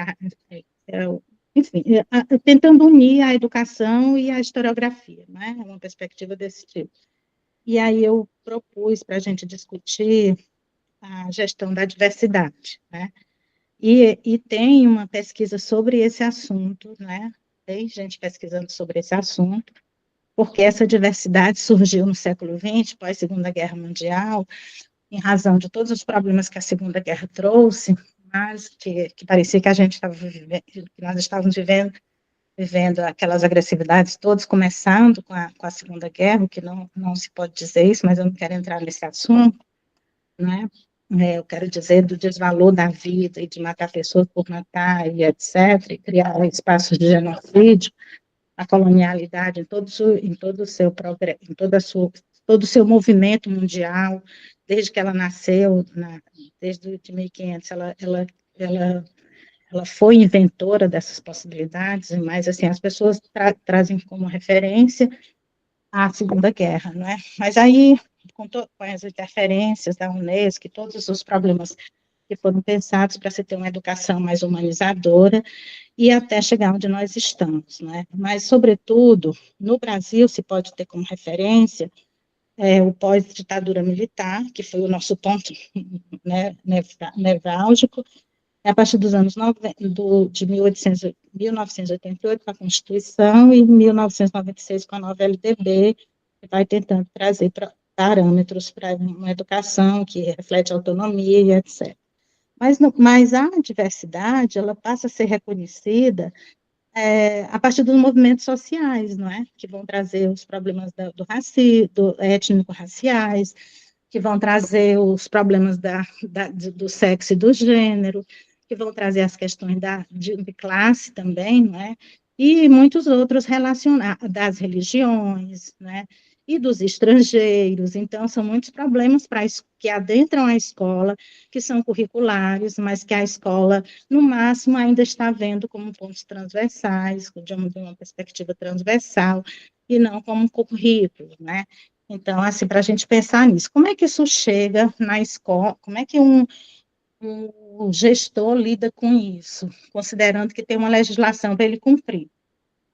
enfim, tentando unir a educação e a historiografia, né, uma perspectiva desse tipo. E aí eu propus para a gente discutir a gestão da diversidade, né, e tem uma pesquisa sobre esse assunto, né, tem gente pesquisando sobre esse assunto, porque essa diversidade surgiu no século XX, pós-Segunda Guerra Mundial, em razão de todos os problemas que a Segunda Guerra trouxe, mas que parecia que a gente estava vivendo, que nós estávamos vivendo aquelas agressividades todas, começando com a Segunda Guerra, que não se pode dizer isso, mas eu não quero entrar nesse assunto, né? Eu quero dizer do desvalor da vida e de matar pessoas por matar, e etc., e criar espaços de genocídio, a colonialidade em todo o seu progresso, todo o seu movimento mundial, desde que ela nasceu, desde 1500, ela foi inventora dessas possibilidades, mas assim, as pessoas trazem como referência a Segunda Guerra, não é? Mas aí, com as interferências da Unesco, todos os problemas que foram pensados para se ter uma educação mais humanizadora e até chegar onde nós estamos, né? Mas, sobretudo, no Brasil, se pode ter como referência o pós-ditadura militar, que foi o nosso ponto, né, nevrálgico, a partir dos anos de 1988, com a Constituição, e 1996, com a nova LDB, que vai tentando trazer parâmetros para uma educação que reflete autonomia, etc. Mas a diversidade, ela passa a ser reconhecida a partir dos movimentos sociais, não é? Que vão trazer os problemas do racismo, étnico-raciais, que vão trazer os problemas do sexo e do gênero, que vão trazer as questões de classe também, não é? E muitos outros relacionados, das religiões, né? E dos estrangeiros. Então, são muitos problemas que adentram a escola, que são curriculares, mas que a escola, no máximo, ainda está vendo como pontos transversais, de uma perspectiva transversal, e não como currículo, né? Então, assim, para a gente pensar nisso, como é que isso chega na escola, como é que um gestor lida com isso, considerando que tem uma legislação para ele cumprir?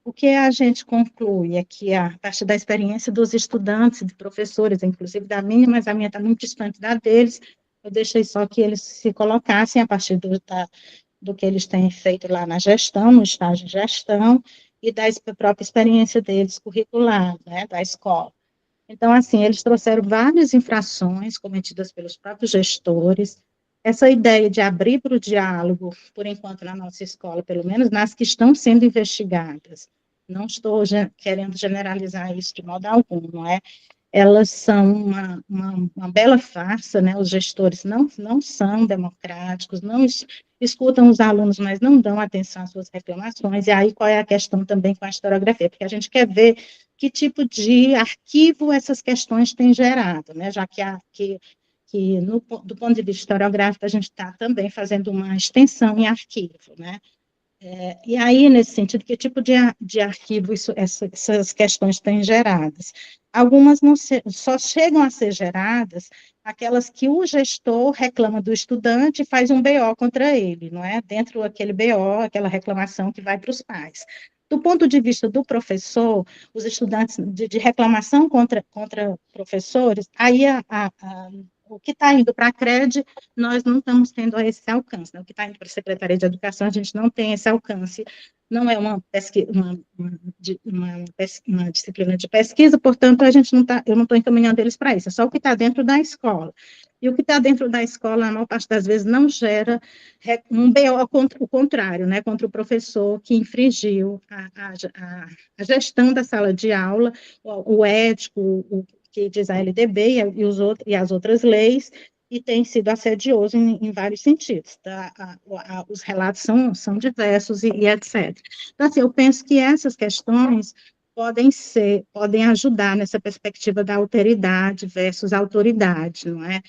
O que a gente conclui é que, a partir da experiência dos estudantes, de professores, inclusive da minha, mas a minha está muito distante da deles, eu deixei só que eles se colocassem a partir do que eles têm feito lá na gestão, no estágio de gestão, e da própria experiência deles curricular, né, da escola. Então, assim, eles trouxeram várias infrações cometidas pelos próprios gestores. Essa ideia de abrir para o diálogo, por enquanto, na nossa escola, pelo menos nas que estão sendo investigadas, não estou querendo generalizar isso de modo algum, não é? Elas são uma bela farsa, né? Os gestores não são democráticos, não escutam os alunos, mas não dão atenção às suas reclamações, e aí qual é a questão também com a historiografia? Porque a gente quer ver que tipo de arquivo essas questões têm gerado, né? Já que do ponto de vista historiográfico, a gente está também fazendo uma extensão em arquivo, né? E aí, nesse sentido, que tipo de arquivo essas questões têm geradas? Algumas só chegam a ser geradas aquelas que o gestor reclama do estudante e faz um BO contra ele, não é? Dentro daquele BO, aquela reclamação que vai para os pais. Do ponto de vista do professor, os estudantes de reclamação contra professores, aí o que está indo para a CRED, nós não estamos tendo esse alcance, né? O que está indo para a Secretaria de Educação, a gente não tem esse alcance, não é uma disciplina de pesquisa, portanto, eu não estou encaminhando eles para isso, é só o que está dentro da escola. E o que está dentro da escola, na maior parte das vezes, não gera um BO contra o contrário, né? Contra o professor que infringiu a gestão da sala de aula, o ético, que diz a LDB e as outras leis, e tem sido assedioso em vários sentidos. Tá? Os relatos são diversos e etc. Então, assim, eu penso que essas questões podem ajudar nessa perspectiva da alteridade versus autoridade, não é?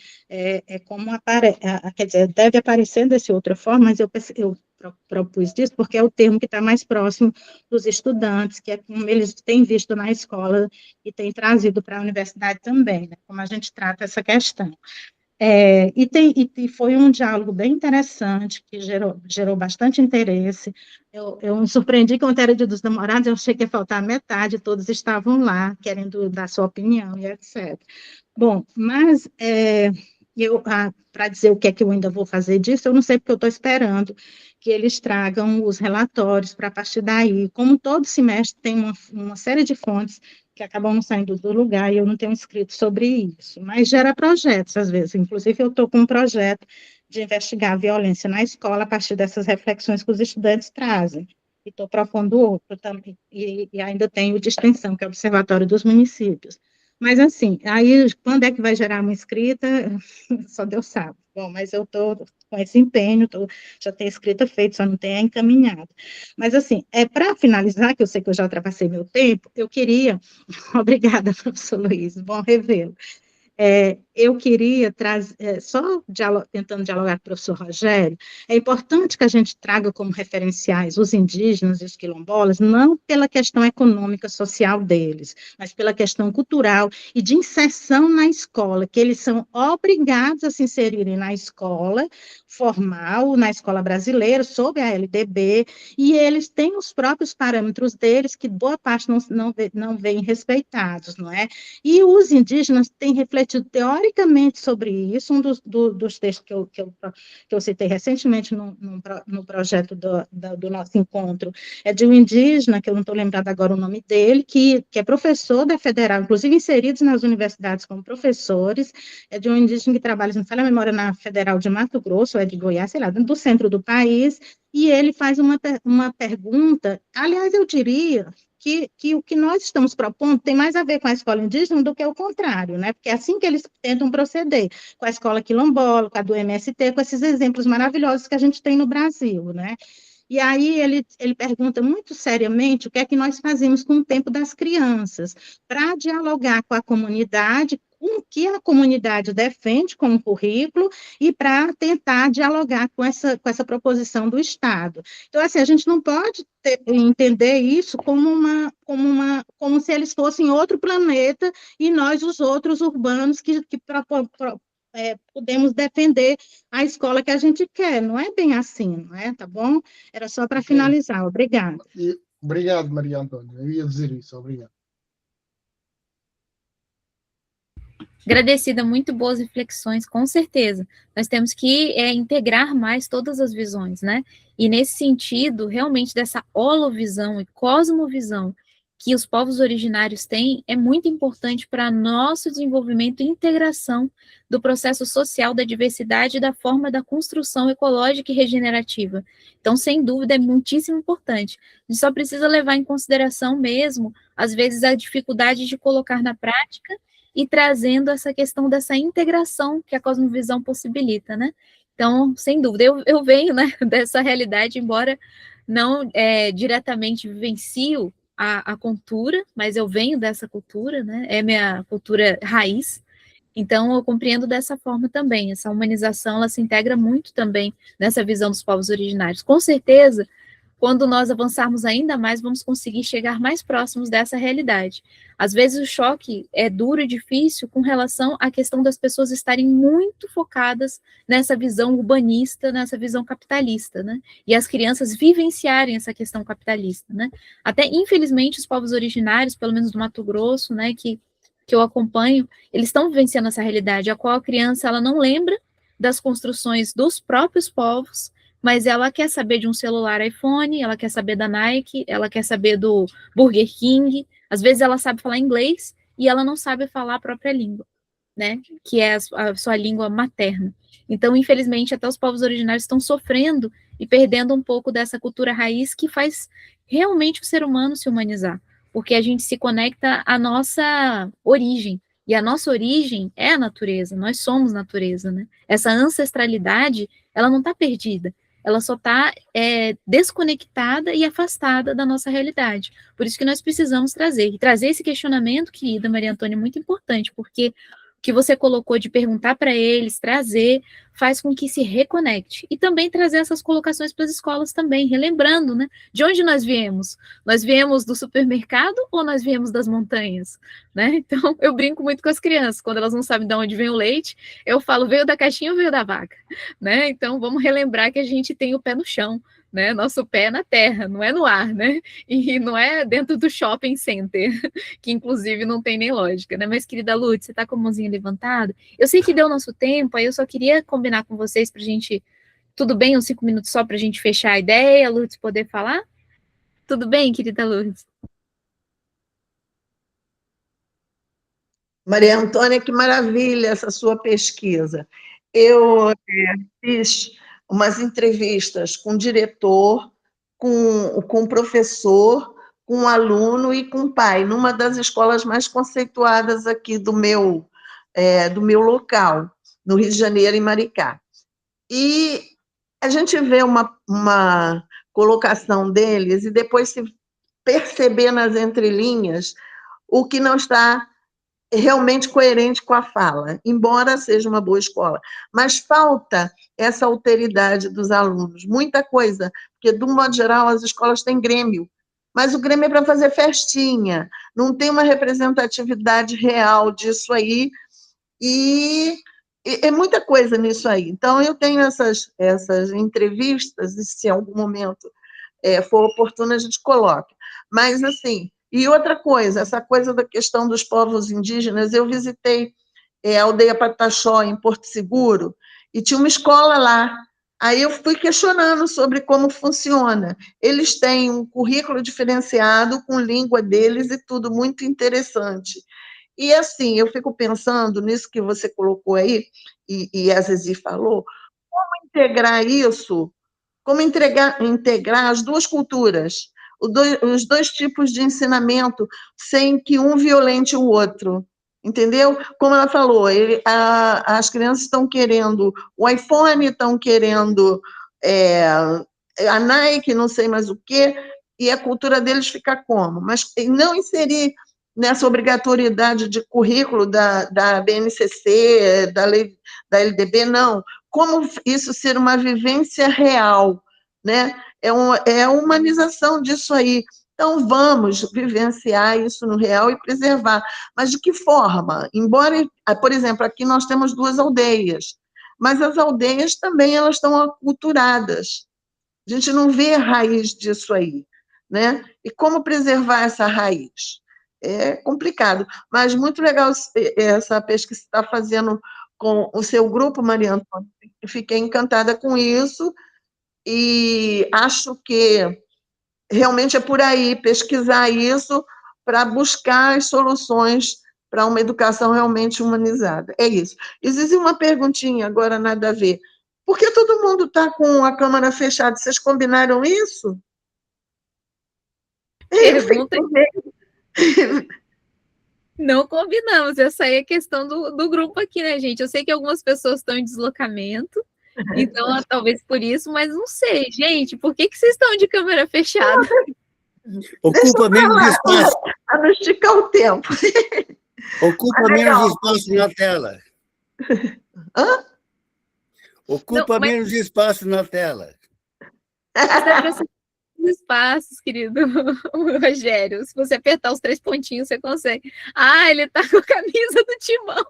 Como quer dizer, deve aparecer dessa outra forma, mas eu propus disso porque é o termo que está mais próximo dos estudantes, que é como eles têm visto na escola e têm trazido para a universidade também, né? Como a gente trata essa questão. E foi um diálogo bem interessante, que gerou bastante interesse. Eu me surpreendi com o Dia dos Namorados, eu achei que ia faltar metade, todos estavam lá, querendo dar sua opinião e etc. Bom, mas para dizer o que é que eu ainda vou fazer disso, eu não sei, porque eu estou esperando que eles tragam os relatórios para, a partir daí, como todo semestre tem uma série de fontes que acabam não saindo do lugar, e eu não tenho escrito sobre isso, mas gera projetos, às vezes. Inclusive, eu estou com um projeto de investigar a violência na escola a partir dessas reflexões que os estudantes trazem. E estou propondo outro também, e ainda tenho de extensão, que é o Observatório dos Municípios. Mas, assim, aí, quando é que vai gerar uma escrita, só Deus sabe. Bom, mas eu estou com esse empenho, já tenho escrita feita, só não tenho encaminhado. Mas, assim, para finalizar, que eu sei que eu já ultrapassei meu tempo, eu queria... Obrigada, professor Luiz, bom revê-lo. Eu queria trazer, tentando dialogar com o professor Rogério, é importante que a gente traga como referenciais os indígenas e os quilombolas, não pela questão econômica, social deles, mas pela questão cultural e de inserção na escola, que eles são obrigados a se inserirem na escola formal, na escola brasileira, sob a LDB, e eles têm os próprios parâmetros deles, que boa parte não vêm respeitados, não é? E os indígenas têm refletido teoricamente sobre isso. Um dos textos que eu citei recentemente no projeto do nosso encontro é de um indígena, que eu não estou lembrada agora o nome dele, que é professor da Federal, inclusive inseridos nas universidades como professores, é de um indígena que trabalha, se não falha a memória, na Federal de Mato Grosso, ou é de Goiás, sei lá, do centro do país, e ele faz uma pergunta, aliás, eu diria que o que nós estamos propondo tem mais a ver com a escola indígena do que o contrário, né? Porque é assim que eles tentam proceder, com a escola quilombola, com a do MST, com esses exemplos maravilhosos que a gente tem no Brasil, né? E aí ele pergunta muito seriamente o que é que nós fazemos com o tempo das crianças, para dialogar com a comunidade, com o que a comunidade defende como currículo e para tentar dialogar com essa proposição do Estado. Então, assim, a gente não pode entender isso como se eles fossem outro planeta e nós, os outros urbanos, que podemos defender a escola que a gente quer. Não é bem assim, não é? Tá bom? Era só para finalizar. Obrigada. Obrigado, Maria Antônia. Eu ia dizer isso. Obrigado. Agradecida, muito boas reflexões, com certeza. Nós temos que integrar mais todas as visões, né? E nesse sentido, realmente, dessa holovisão e cosmovisão que os povos originários têm, é muito importante para nosso desenvolvimento e integração do processo social da diversidade e da forma da construção ecológica e regenerativa. Então, sem dúvida, é muitíssimo importante. A gente só precisa levar em consideração mesmo, às vezes, a dificuldade de colocar na prática e trazendo essa questão dessa integração que a cosmovisão possibilita, né? Então, sem dúvida, eu venho, né, dessa realidade, embora não diretamente vivencio a cultura, mas eu venho dessa cultura, né? É minha cultura raiz. Então, eu compreendo dessa forma também. Essa humanização, ela se integra muito também nessa visão dos povos originários. Com certeza, quando nós avançarmos ainda mais, vamos conseguir chegar mais próximos dessa realidade. Às vezes o choque é duro e difícil com relação à questão das pessoas estarem muito focadas nessa visão urbanista, nessa visão capitalista, né? E as crianças vivenciarem essa questão capitalista, né? Até, infelizmente, os povos originários, pelo menos do Mato Grosso, né, que eu acompanho, eles estão vivenciando essa realidade, a qual a criança, ela não lembra das construções dos próprios povos, mas ela quer saber de um celular iPhone, ela quer saber da Nike, ela quer saber do Burger King, às vezes ela sabe falar inglês e ela não sabe falar a própria língua, né, que é a sua língua materna. Então, infelizmente, até os povos originários estão sofrendo e perdendo um pouco dessa cultura raiz que faz realmente o ser humano se humanizar, porque a gente se conecta à nossa origem, e a nossa origem é a natureza, nós somos natureza, né? Essa ancestralidade, ela não está perdida, ela só está desconectada e afastada da nossa realidade. Por isso que nós precisamos trazer esse questionamento, querida Maria Antônia, é muito importante, porque o que você colocou de perguntar para eles, trazer, faz com que se reconecte. E também trazer essas colocações para as escolas também, relembrando, né? De onde nós viemos? Nós viemos do supermercado ou nós viemos das montanhas? Né? Então, eu brinco muito com as crianças, quando elas não sabem de onde vem o leite, eu falo, veio da caixinha ou veio da vaca? Né? Então, vamos relembrar que a gente tem o pé no chão, né? Nosso pé é na terra, não é no ar, né? E não é dentro do shopping center, que inclusive não tem nem lógica, né? Mas, querida Lúcia, você está com a mãozinha levantada? Eu sei que deu nosso tempo, aí eu só queria combinar com vocês para a gente, tudo bem, uns 5 minutos só para a gente fechar a ideia, a Lúcia poder falar? Tudo bem, querida Lúcia? Maria Antônia, que maravilha essa sua pesquisa. Eu fiz umas entrevistas com o diretor, com o professor, com o aluno e com o pai, numa das escolas mais conceituadas aqui do meu local, no Rio de Janeiro, em Maricá. E a gente vê uma colocação deles e depois se perceber nas entrelinhas o que não está realmente coerente com a fala, embora seja uma boa escola. Mas falta essa alteridade dos alunos, muita coisa, porque, de um modo geral, as escolas têm grêmio, mas o grêmio é para fazer festinha, não tem uma representatividade real disso aí, e é muita coisa nisso aí. Então, eu tenho essas entrevistas, e se em algum momento for oportuno, a gente coloca. Mas, assim, e outra coisa, essa coisa da questão dos povos indígenas, eu visitei a aldeia Pataxó, em Porto Seguro, e tinha uma escola lá. Aí eu fui questionando sobre como funciona. Eles têm um currículo diferenciado, com língua deles e tudo muito interessante. E, assim, eu fico pensando nisso que você colocou aí, e a Zizi falou, como integrar isso, como integrar as duas culturas, os dois tipos de ensinamento, sem que um violente o outro, entendeu? Como ela falou, as crianças estão querendo o iPhone, estão querendo a Nike, não sei mais o quê, e a cultura deles fica como? Mas não inserir nessa obrigatoriedade de currículo da BNCC, da LDB, não. Como isso ser uma vivência real, né? É a humanização disso aí. Então, vamos vivenciar isso no real e preservar. Mas de que forma? Embora, por exemplo, aqui nós temos 2 aldeias, mas as aldeias também elas estão aculturadas. A gente não vê a raiz disso aí, né? E como preservar essa raiz? É complicado, mas muito legal essa pesquisa que você está fazendo com o seu grupo, Maria Antônia. Fiquei encantada com isso e acho que realmente é por aí, pesquisar isso para buscar as soluções para uma educação realmente humanizada. É isso. Existe uma perguntinha agora, nada a ver. Por que todo mundo está com a câmera fechada? Vocês combinaram isso? Pergunta. Não combinamos, essa aí é a questão do grupo aqui, né, gente? Eu sei que algumas pessoas estão em deslocamento, então talvez por isso, mas não sei, gente, por que vocês estão de câmera fechada? Ocupa menos espaço. Para não esticar o tempo. Ocupa menos espaço na tela. Hã? Ocupa menos espaço na tela. Mas é para espaços, querido Rogério. Se você apertar os 3 pontinhos, você consegue. Ah, ele tá com a camisa do Timão.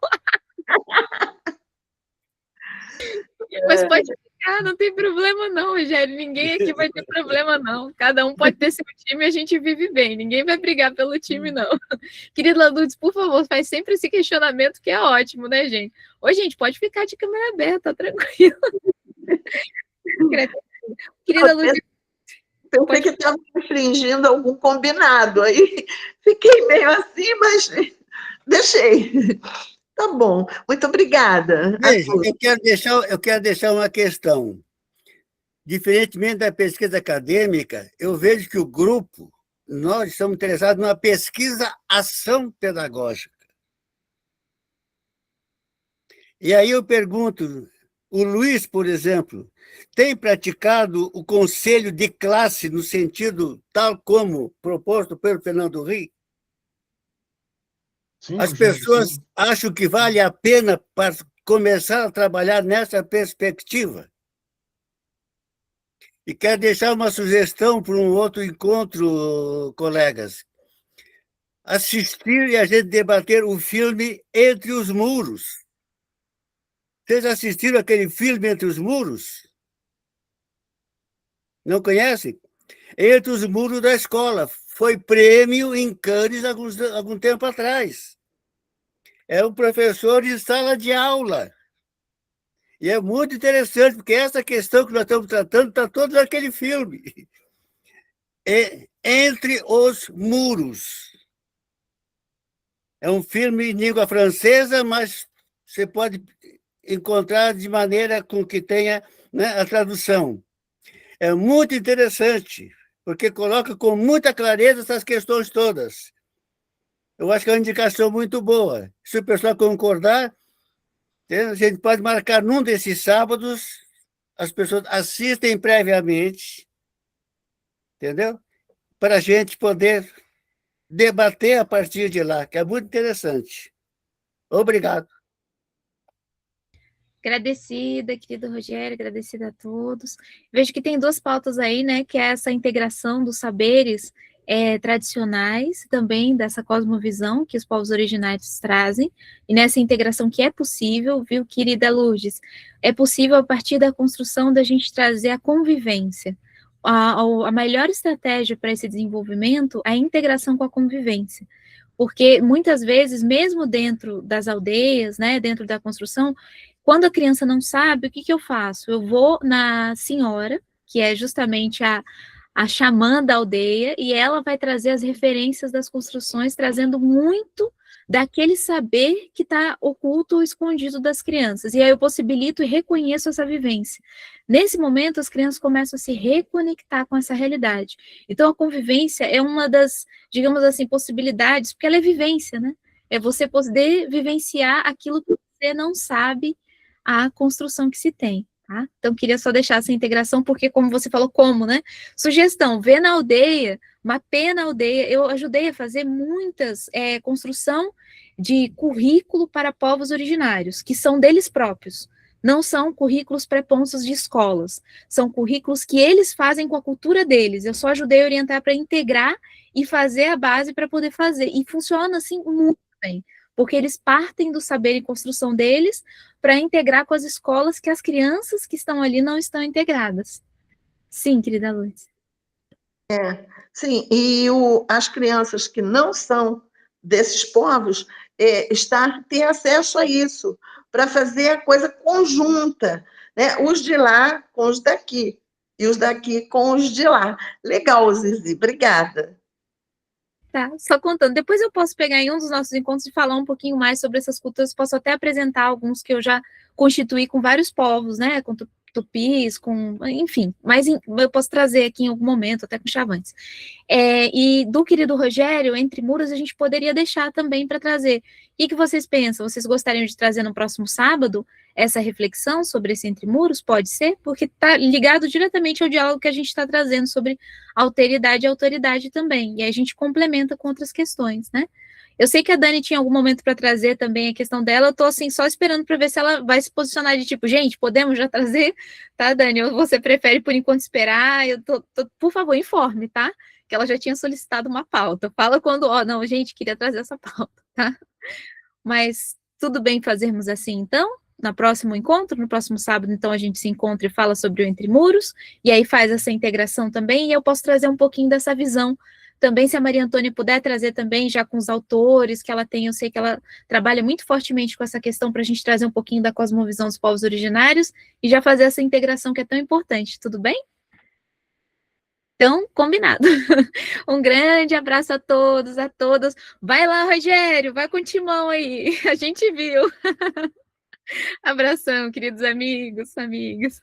Mas pode ficar, não tem problema não, Rogério. Ninguém aqui vai ter problema, não. Cada um pode ter seu time e a gente vive bem. Ninguém vai brigar pelo time, não. Querida Lourdes, por favor, faz sempre esse questionamento que é ótimo, né, gente? Ô, gente, pode ficar de câmera aberta, tranquilo. Querida Lourdes, pensei que estava infringindo algum combinado, aí fiquei meio assim, mas deixei. Tá bom, muito obrigada. Veja, eu quero deixar uma questão. Diferentemente da pesquisa acadêmica, eu vejo que o grupo, nós estamos interessados numa pesquisa-ação pedagógica. E aí eu pergunto, o Luiz, por exemplo, tem praticado o conselho de classe no sentido tal como proposto pelo Fernando Henrique? Sim, As pessoas acham que vale a pena para começar a trabalhar nessa perspectiva? E quero deixar uma sugestão para um outro encontro, colegas. Assistir e a gente debater o filme Entre os Muros. Vocês assistiram aquele filme Entre os Muros? Não conhecem? Entre os Muros da Escola. Foi prêmio em Cannes algum tempo atrás. É um professor de sala de aula. E é muito interessante, porque essa questão que nós estamos tratando está toda naquele filme. Entre os Muros. É um filme em língua francesa, mas você pode encontrar de maneira com que tenha, né, a tradução. É muito interessante. porque coloca com muita clareza essas questões todas. Eu acho que é uma indicação muito boa. Se o pessoal concordar, a gente pode marcar num desses sábados, as pessoas assistem previamente, entendeu? Para a gente poder debater a partir de lá, que é muito interessante. Obrigado. Agradecida, querido Rogério, agradecida a todos. Vejo que tem duas pautas aí, né, que é essa integração dos saberes tradicionais, também dessa cosmovisão que os povos originários trazem, e nessa integração que é possível, viu, querida Lourdes? É possível a partir da construção da gente trazer a convivência. A melhor estratégia para esse desenvolvimento é a integração com a convivência, porque muitas vezes, mesmo dentro das aldeias, né, dentro da construção, quando a criança não sabe, o que eu faço? Eu vou na senhora, que é justamente a xamã da aldeia, e ela vai trazer as referências das construções, trazendo muito daquele saber que está oculto ou escondido das crianças. E aí eu possibilito e reconheço essa vivência. Nesse momento, as crianças começam a se reconectar com essa realidade. Então, a convivência é uma das, digamos assim, possibilidades, porque ela é vivência, né? É você poder vivenciar aquilo que você não sabe, a construção que se tem. Tá? Então, queria só deixar essa integração, porque, como você falou, como, né? Sugestão, vê na aldeia, mapeia na aldeia. Eu ajudei a fazer muitas construção de currículo para povos originários, que são deles próprios. Não são currículos pré-pontos de escolas, são currículos que eles fazem com a cultura deles. Eu só ajudei a orientar para integrar e fazer a base para poder fazer. E funciona, assim, muito bem, porque eles partem do saber e construção deles para integrar com as escolas que as crianças que estão ali não estão integradas. Sim, querida Luz. Sim, e as crianças que não são desses povos têm acesso a isso, para fazer a coisa conjunta, né? Os de lá com os daqui, e os daqui com os de lá. Legal, Zizi, obrigada. Tá, só contando. Depois eu posso pegar em um dos nossos encontros e falar um pouquinho mais sobre essas culturas. Posso até apresentar alguns que eu já constituí com vários povos, né? Com tupis, enfim. Mas eu posso trazer aqui em algum momento, até com chavantes. E do querido Rogério, Entre Muros, a gente poderia deixar também para trazer. O que vocês pensam? Vocês gostariam de trazer no próximo sábado essa reflexão sobre esse Entre Muros? Pode ser? Porque está ligado diretamente ao diálogo que a gente está trazendo sobre alteridade e autoridade também. E aí a gente complementa com outras questões, né? Eu sei que a Dani tinha algum momento para trazer também a questão dela, eu estou assim, só esperando para ver se ela vai se posicionar de tipo, gente, podemos já trazer? Tá, Dani? Ou você prefere por enquanto esperar? Por favor, informe, tá? Que ela já tinha solicitado uma pauta. Fala quando, não, gente, queria trazer essa pauta, tá? Mas tudo bem fazermos assim, então? No próximo encontro, no próximo sábado, então, a gente se encontra e fala sobre o Entre Muros, e aí faz essa integração também, e eu posso trazer um pouquinho dessa visão também, se a Maria Antônia puder trazer também, já com os autores que ela tem, eu sei que ela trabalha muito fortemente com essa questão, para a gente trazer um pouquinho da cosmovisão dos povos originários, e já fazer essa integração que é tão importante, tudo bem? Então, combinado. Um grande abraço a todos, a todas. Vai lá, Rogério, vai com o timão aí, a gente viu. Abração, queridos amigos, amigas.